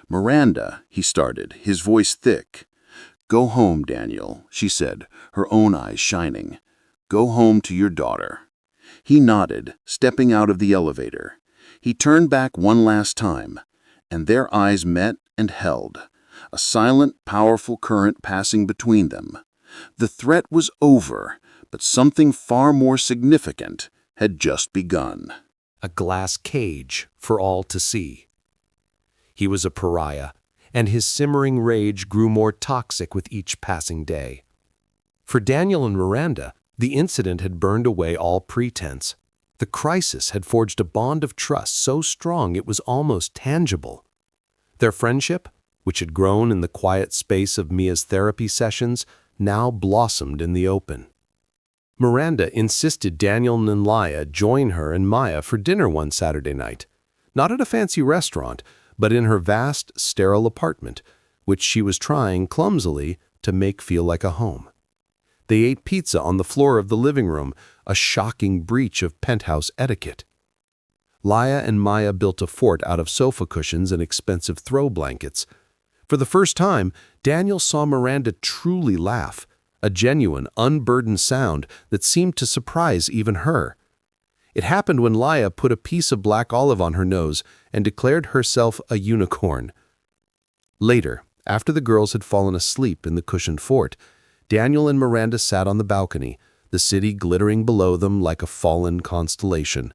"Miranda," he started, his voice thick. "Go home, Daniel," she said, her own eyes shining. "Go home to your daughter." He nodded, stepping out of the elevator. He turned back one last time, and their eyes met and held, a silent, powerful current passing between them. The threat was over, but something far more significant had just begun. A glass cage for all to see. He was a pariah, and his simmering rage grew more toxic with each passing day. For Daniel and Miranda, The incident had burned away all pretense. The crisis had forged a bond of trust so strong it was almost tangible. Their friendship, which had grown in the quiet space of Mia's therapy sessions, now blossomed in the open. Miranda insisted Daniel and Laia join her and Maya for dinner one Saturday night, not at a fancy restaurant, but in her vast, sterile apartment, which she was trying clumsily to make feel like a home. They ate pizza on the floor of the living room, a shocking breach of penthouse etiquette. Laia and Maya built a fort out of sofa cushions and expensive throw blankets. For the first time, Daniel saw Miranda truly laugh, a genuine, unburdened sound that seemed to surprise even her. It happened when Laia put a piece of black olive on her nose and declared herself a unicorn. Later, after the girls had fallen asleep in the cushioned fort, Daniel and Miranda sat on the balcony, the city glittering below them like a fallen constellation.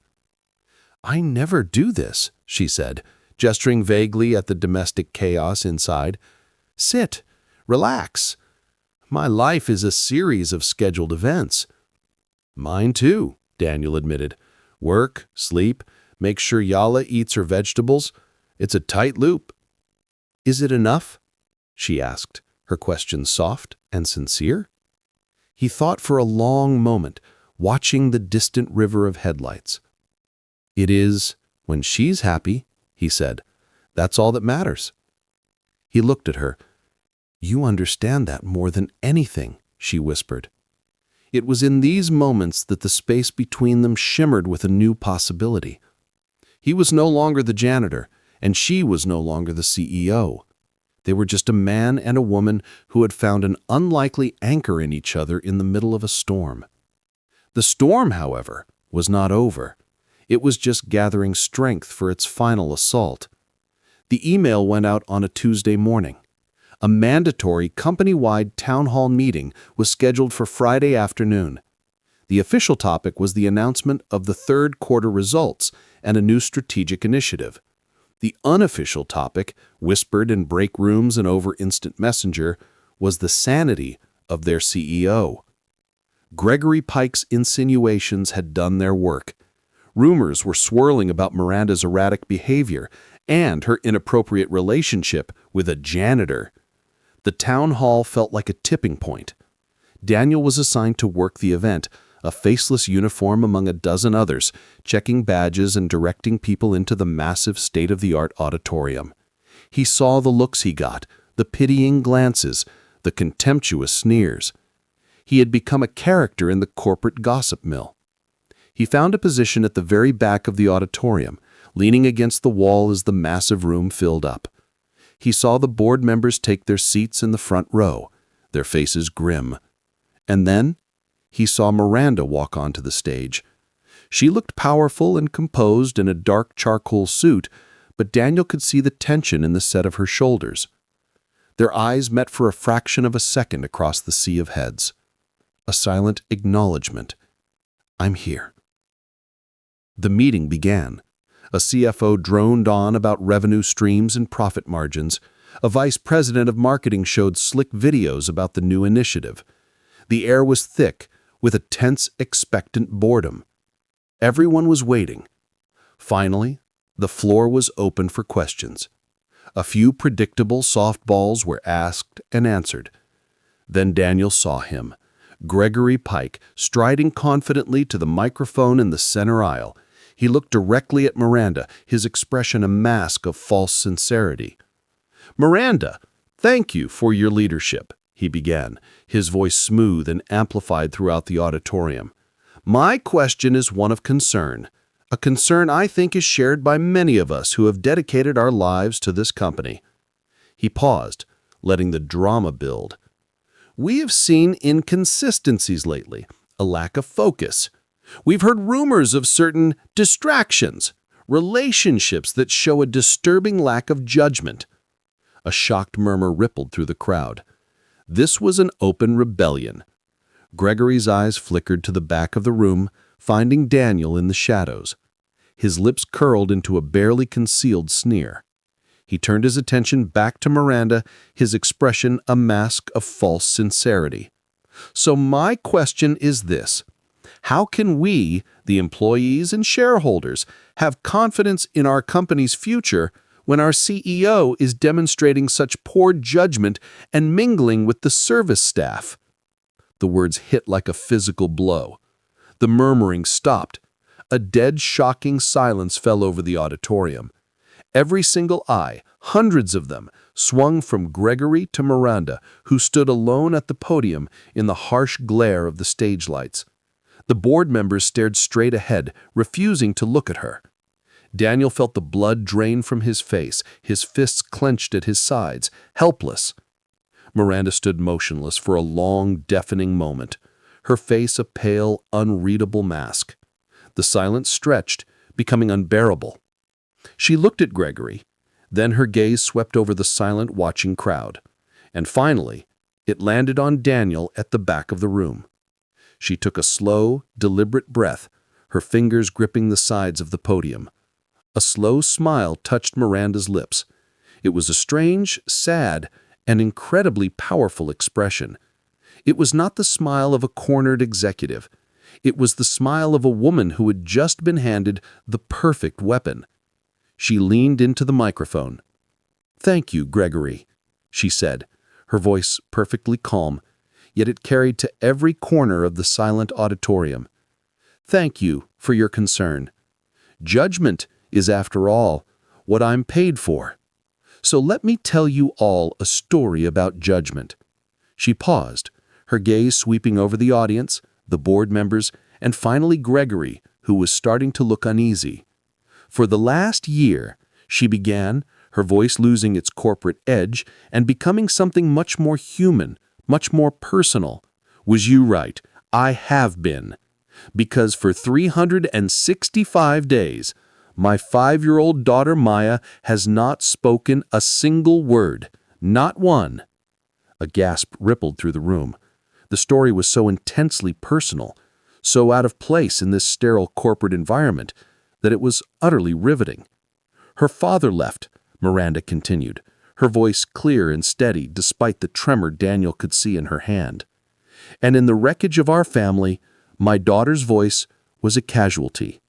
"I never do this," she said, gesturing vaguely at the domestic chaos inside. "Sit, relax. My life is a series of scheduled events." "Mine too," Daniel admitted. "Work, sleep, make sure Yala eats her vegetables. It's a tight loop." "Is it enough?" she asked, her question soft and sincere. He thought for a long moment, watching the distant river of headlights. "It is, when she's happy," he said. "That's all that matters." He looked at her. "You understand that more than anything," she whispered. It was in these moments that the space between them shimmered with a new possibility. He was no longer the janitor, and she was no longer the CEO. They were just a man and a woman who had found an unlikely anchor in each other in the middle of a storm. The storm, however, was not over. It was just gathering strength for its final assault. The email went out on a Tuesday morning. A mandatory company-wide town hall meeting was scheduled for Friday afternoon. The official topic was the announcement of the third quarter results and a new strategic initiative. The unofficial topic, whispered in break rooms and over instant messenger, was the sanity of their CEO. Gregory Pike's insinuations had done their work. Rumors were swirling about Miranda's erratic behavior and her inappropriate relationship with a janitor. The town hall felt like a tipping point. Daniel was assigned to work the event, a faceless uniform among a dozen others, checking badges and directing people into the massive state-of-the-art auditorium. He saw the looks he got, the pitying glances, the contemptuous sneers. He had become a character in the corporate gossip mill. He found a position at the very back of the auditorium, leaning against the wall as the massive room filled up. He saw the board members take their seats in the front row, their faces grim. And then he saw Miranda walk onto the stage. She looked powerful and composed in a dark charcoal suit, but Daniel could see the tension in the set of her shoulders. Their eyes met for a fraction of a second across the sea of heads. A silent acknowledgement. "I'm here." The meeting began. A CFO droned on about revenue streams and profit margins. A vice president of marketing showed slick videos about the new initiative. The air was thick, with a tense, expectant boredom. Everyone was waiting. Finally, the floor was open for questions. A few predictable softballs were asked and answered. Then Daniel saw him, Gregory Pike, striding confidently to the microphone in the center aisle. He looked directly at Miranda, his expression a mask of false sincerity. "Miranda, thank you for your leadership," he began, his voice smooth and amplified throughout the auditorium. "My question is one of concern, a concern I think is shared by many of us who have dedicated our lives to this company." He paused, letting the drama build. "We have seen inconsistencies lately, a lack of focus. We've heard rumors of certain distractions, relationships that show a disturbing lack of judgment." A shocked murmur rippled through the crowd. This was an open rebellion. Gregory's eyes flickered to the back of the room, finding Daniel in the shadows. His lips curled into a barely concealed sneer. He turned his attention back to Miranda, his expression a mask of false sincerity. So my question is this: how can we, the employees and shareholders, have confidence in our company's future when our CEO is demonstrating such poor judgment and mingling with the service staff? The words hit like a physical blow. The murmuring stopped. A dead, shocking silence fell over the auditorium. Every single eye, hundreds of them, swung from Gregory to Miranda, who stood alone at the podium in the harsh glare of the stage lights. The board members stared straight ahead, refusing to look at her. Daniel felt the blood drain from his face, his fists clenched at his sides, helpless. Miranda stood motionless for a long, deafening moment, her face a pale, unreadable mask. The silence stretched, becoming unbearable. She looked at Gregory, then her gaze swept over the silent, watching crowd. And finally, it landed on Daniel at the back of the room. She took a slow, deliberate breath, her fingers gripping the sides of the podium. A slow smile touched Miranda's lips. It was a strange, sad, and incredibly powerful expression. It was not the smile of a cornered executive. It was the smile of a woman who had just been handed the perfect weapon. She leaned into the microphone. "Thank you, Gregory," she said, her voice perfectly calm, yet it carried to every corner of the silent auditorium. "Thank you for your concern. Judgment is, after all, what I'm paid for. So let me tell you all a story about judgment." She paused, her gaze sweeping over the audience, the board members, and finally Gregory, who was starting to look uneasy. "For the last year," she began, her voice losing its corporate edge and becoming something much more human, much more personal. "Was you right? I have been. Because for 365 days, my 5-year-old daughter Maya has not spoken a single word, not one." A gasp rippled through the room. The story was so intensely personal, so out of place in this sterile corporate environment, that it was utterly riveting. "Her father left," Miranda continued, her voice clear and steady despite the tremor Daniel could see in her hand. "And in the wreckage of our family, my daughter's voice was a casualty.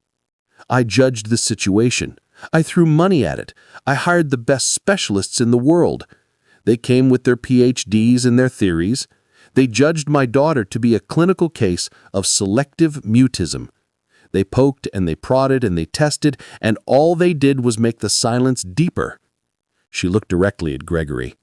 I judged the situation. I threw money at it. I hired the best specialists in the world. They came with their PhDs and their theories. They judged my daughter to be a clinical case of selective mutism. They poked and they prodded and they tested, and all they did was make the silence deeper." She looked directly at Gregory.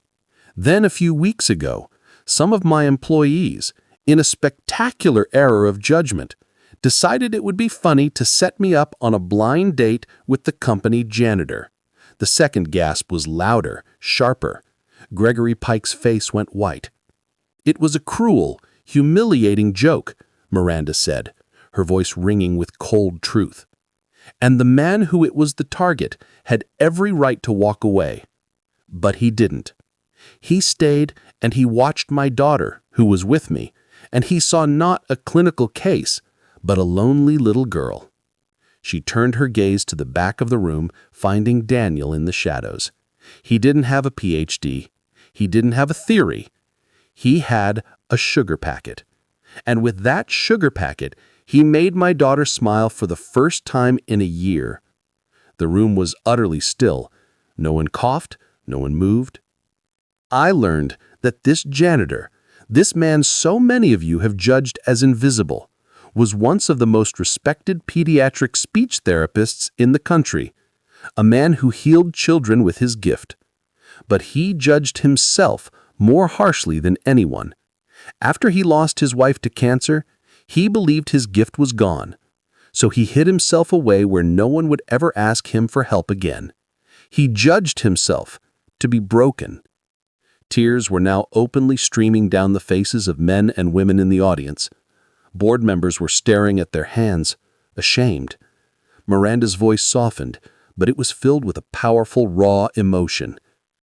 "Then a few weeks ago, some of my employees, in a spectacular error of judgment, decided it would be funny to set me up on a blind date with the company janitor." The second gasp was louder, sharper. Gregory Pike's face went white. "It was a cruel, humiliating joke," Miranda said, her voice ringing with cold truth. "And the man who it was the target had every right to walk away. But he didn't. He stayed and he watched my daughter, who was with me, and he saw not a clinical case, but a lonely little girl." She turned her gaze to the back of the room, finding Daniel in the shadows. He didn't have a PhD. He didn't have a theory. He had a sugar packet. And with that sugar packet, he made my daughter smile for the first time in a year. The room was utterly still. No one coughed, no one moved. "I learned that this janitor, this man so many of you have judged as invisible, was once of the most respected pediatric speech therapists in the country, a man who healed children with his gift. But he judged himself more harshly than anyone. After he lost his wife to cancer, he believed his gift was gone, so he hid himself away where no one would ever ask him for help again. He judged himself to be broken." Tears were now openly streaming down the faces of men and women in the audience. Board members were staring at their hands, ashamed. Miranda's voice softened, but it was filled with a powerful, raw emotion.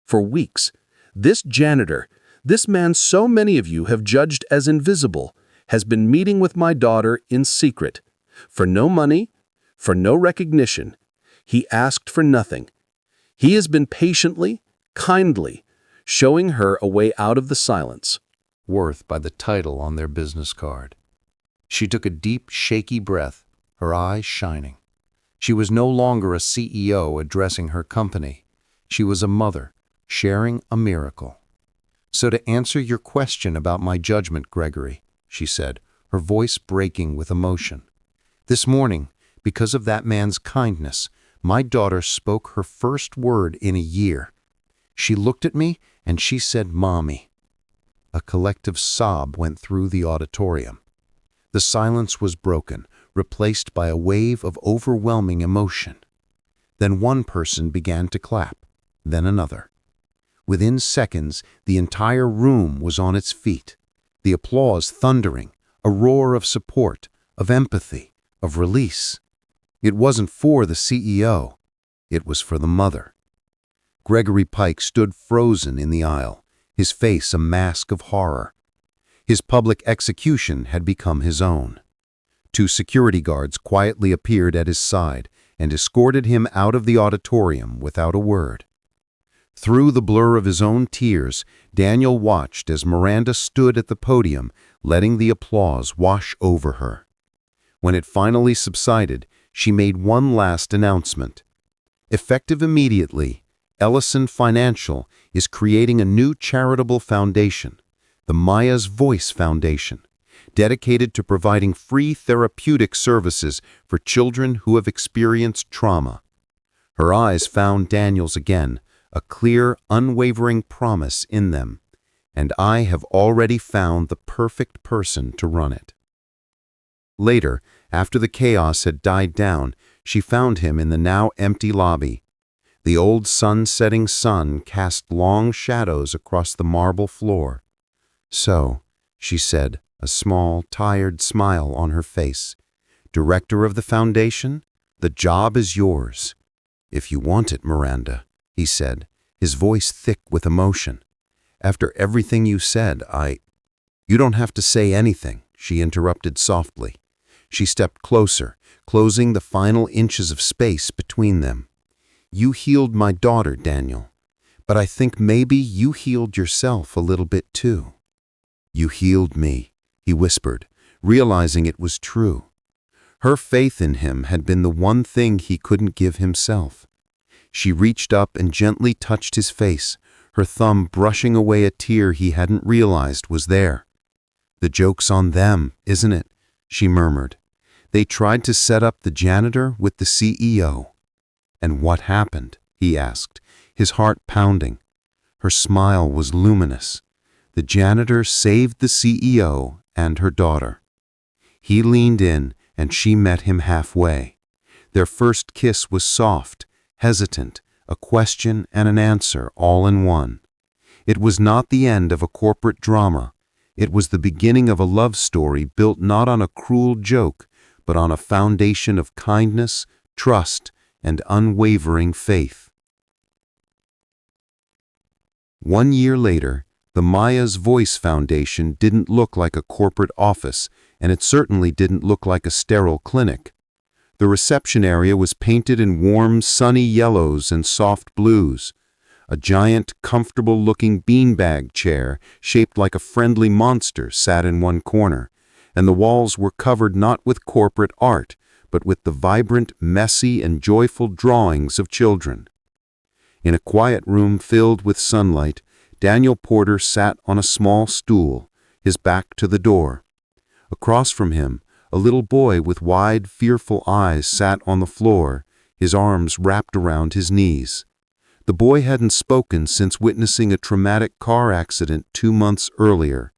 "For weeks, this janitor, this man so many of you have judged as invisible, has been meeting with my daughter in secret. For no money, for no recognition. He asked for nothing. He has been patiently, kindly, showing her a way out of the silence. worth by the title on their business card. She took a deep, shaky breath, her eyes shining. She was no longer a CEO addressing her company. She was a mother, sharing a miracle. "So to answer your question about my judgment, Gregory," she said, her voice breaking with emotion. "This morning, because of that man's kindness, my daughter spoke her first word in a year. She looked at me and she said, 'Mommy.'" A collective sob went through the auditorium. The silence was broken, replaced by a wave of overwhelming emotion. Then one person began to clap, then another. Within seconds, the entire room was on its feet, the applause thundering, a roar of support, of empathy, of release. It wasn't for the CEO. It was for the mother. Gregory Pike stood frozen in the aisle, his face a mask of horror. His public execution had become his own. 2 security guards quietly appeared at his side and escorted him out of the auditorium without a word. Through the blur of his own tears, Daniel watched as Miranda stood at the podium, letting the applause wash over her. When it finally subsided, she made one last announcement. Effective immediately, Ellison Financial is creating a new charitable foundation, the Maya's Voice Foundation, dedicated to providing free therapeutic services for children who have experienced trauma. Her eyes found Daniel's again, a clear, unwavering promise in them, and I have already found the perfect person to run it. Later, after the chaos had died down, she found him in the now empty lobby. The old sun-setting sun cast long shadows across the marble floor. "So," she said, a small, tired smile on her face, "Director of the foundation, the job is yours." "If you want it, Miranda," he said, his voice thick with emotion. "After everything you said, You don't have to say anything," she interrupted softly. She stepped closer, closing the final inches of space between them. "You healed my daughter, Daniel, but I think maybe you healed yourself a little bit too." "You healed me," he whispered, realizing it was true. Her faith in him had been the one thing he couldn't give himself. She reached up and gently touched his face, her thumb brushing away a tear he hadn't realized was there. "The joke's on them, isn't it?" she murmured. "They tried to set up the janitor with the CEO." "And what happened?" he asked, his heart pounding. Her smile was luminous. "The janitor saved the CEO and her daughter." He leaned in, and she met him halfway. Their first kiss was soft, hesitant, a question and an answer all in one. It was not the end of a corporate drama. It was the beginning of a love story built not on a cruel joke, but on a foundation of kindness, trust, and unwavering faith. 1 year later, the Maya's Voice Foundation didn't look like a corporate office, and it certainly didn't look like a sterile clinic. The reception area was painted in warm, sunny yellows and soft blues. A giant, comfortable-looking beanbag chair, shaped like a friendly monster, sat in one corner, and the walls were covered not with corporate art, but with the vibrant, messy, and joyful drawings of children. In a quiet room filled with sunlight, Daniel Porter sat on a small stool, his back to the door. Across from him, a little boy with wide, fearful eyes sat on the floor, his arms wrapped around his knees. The boy hadn't spoken since witnessing a traumatic car accident 2 months earlier.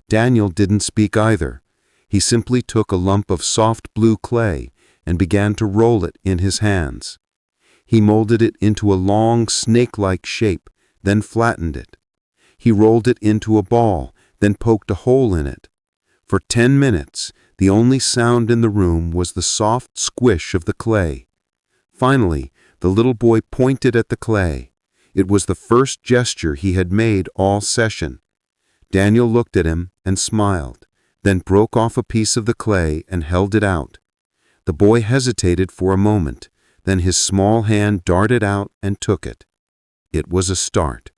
Daniel didn't speak either. He simply took a lump of soft blue clay and began to roll it in his hands. He molded it into a long, snake-like shape, then flattened it. He rolled it into a ball, then poked a hole in it. For 10 minutes, the only sound in the room was the soft squish of the clay. Finally, the little boy pointed at the clay. It was the first gesture he had made all session. Daniel looked at him and smiled, then broke off a piece of the clay and held it out. The boy hesitated for a moment, then his small hand darted out and took it. It was a start.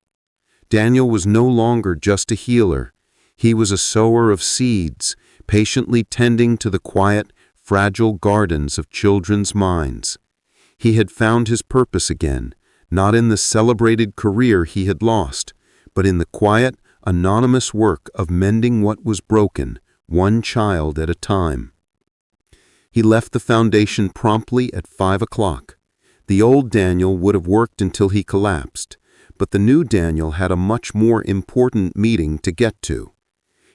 Daniel was no longer just a healer. He was a sower of seeds, patiently tending to the quiet, fragile gardens of children's minds. He had found his purpose again, not in the celebrated career he had lost, but in the quiet, anonymous work of mending what was broken, one child at a time. He left the foundation promptly at 5 o'clock. The old Daniel would have worked until he collapsed, but the new Daniel had a much more important meeting to get to.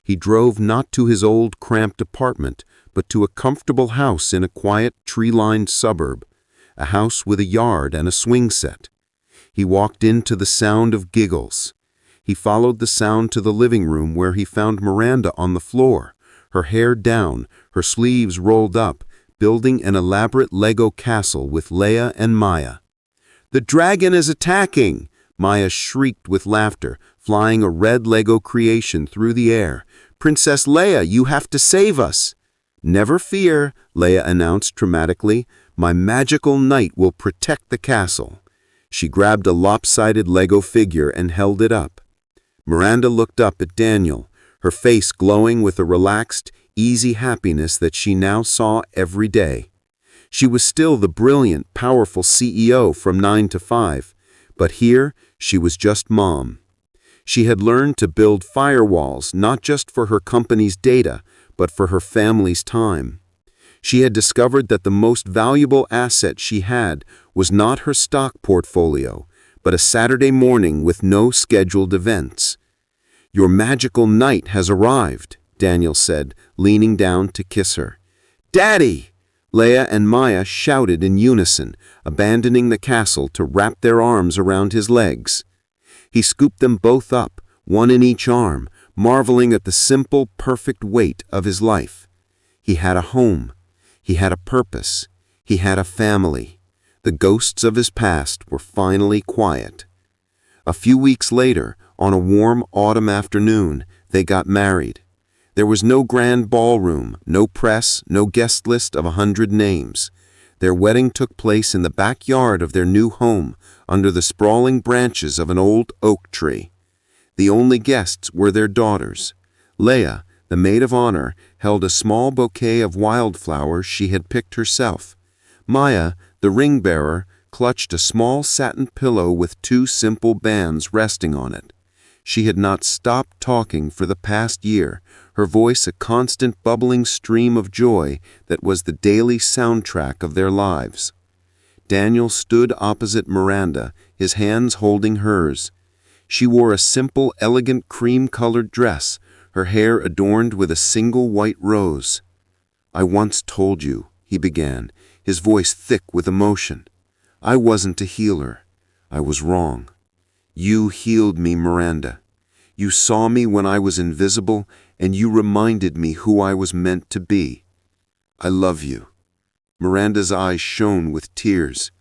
He drove not to his old cramped apartment, but to a comfortable house in a quiet, tree-lined suburb, a house with a yard and a swing set. He walked into the sound of giggles. He followed the sound to the living room where he found Miranda on the floor, her hair down, her sleeves rolled up, building an elaborate Lego castle with Leah and Maya. "The dragon is attacking!" Maya shrieked with laughter, flying a red Lego creation through the air. "Princess Leia, you have to save us!" "Never fear," Leia announced dramatically. "My magical knight will protect the castle." She grabbed a lopsided Lego figure and held it up. Miranda looked up at Daniel, her face glowing with a relaxed, easy happiness that she now saw every day. She was still the brilliant, powerful CEO from 9 to 5, but here she was just mom. She had learned to build firewalls not just for her company's data, but for her family's time. She had discovered that the most valuable asset she had was not her stock portfolio, but a Saturday morning with no scheduled events. "Your magical night has arrived," Daniel said, leaning down to kiss her. "Daddy!" Leia and Maya shouted in unison, abandoning the castle to wrap their arms around his legs. He scooped them both up, one in each arm, marveling at the simple, perfect weight of his life. He had a home. He had a purpose. He had a family. The ghosts of his past were finally quiet. A few weeks later, on a warm autumn afternoon, they got married. There was no grand ballroom, no press, no guest list of 100 names. Their wedding took place in the backyard of their new home, under the sprawling branches of an old oak tree. The only guests were their daughters. Leia, the maid of honor, held a small bouquet of wildflowers she had picked herself. Maya, the ring-bearer, clutched a small satin pillow with 2 simple bands resting on it. She had not stopped talking for the past year, her voice a constant bubbling stream of joy that was the daily soundtrack of their lives. Daniel stood opposite Miranda, his hands holding hers. She wore a simple, elegant cream-colored dress, her hair adorned with a single white rose. "I once told you," he began, his voice thick with emotion. "I wasn't a healer. I was wrong. You healed me, Miranda. You saw me when I was invisible, and you reminded me who I was meant to be. I love you." Miranda's eyes shone with tears.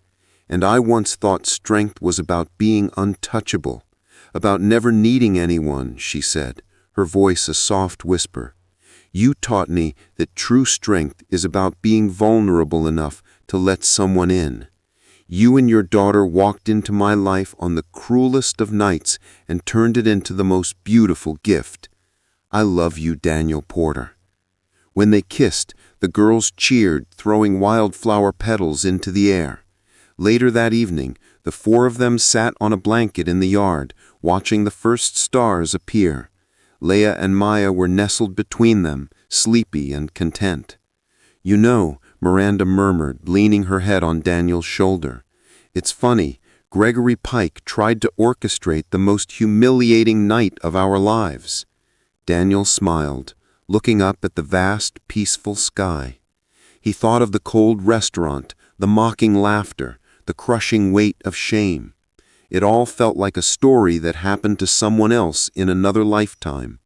"And I once thought strength was about being untouchable, about never needing anyone," she said, her voice a soft whisper. "You taught me that true strength is about being vulnerable enough to let someone in. You and your daughter walked into my life on the cruelest of nights and turned it into the most beautiful gift. I love you, Daniel Porter." When they kissed, the girls cheered, throwing wildflower petals into the air. Later that evening, the 4 of them sat on a blanket in the yard, watching the first stars appear. Leia and Maya were nestled between them, sleepy and content. "You know," Miranda murmured, leaning her head on Daniel's shoulder, "it's funny, Gregory Pike tried to orchestrate the most humiliating night of our lives." Daniel smiled, looking up at the vast, peaceful sky. He thought of the cold restaurant, the mocking laughter, the crushing weight of shame. It all felt like a story that happened to someone else in another lifetime.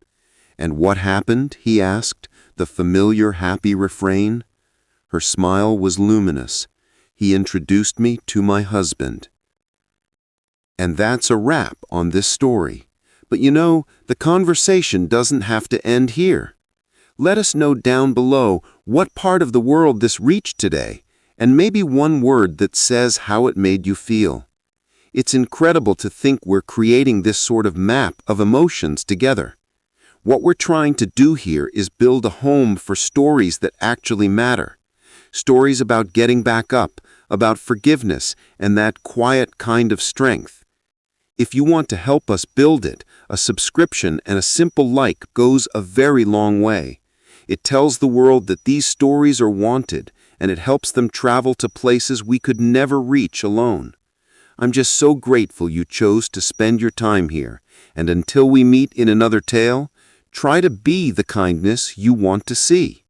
"And what happened?" he asked, the familiar happy refrain. Her smile was luminous. "He introduced me to my husband." And that's a wrap on this story. But you know, the conversation doesn't have to end here. Let us know down below what part of the world this reached today, and maybe one word that says how it made you feel. It's incredible to think we're creating this sort of map of emotions together. What we're trying to do here is build a home for stories that actually matter. Stories about getting back up, about forgiveness, and that quiet kind of strength. If you want to help us build it, a subscription and a simple like goes a very long way. It tells the world that these stories are wanted, and it helps them travel to places we could never reach alone. I'm just so grateful you chose to spend your time here, and until we meet in another tale, try to be the kindness you want to see.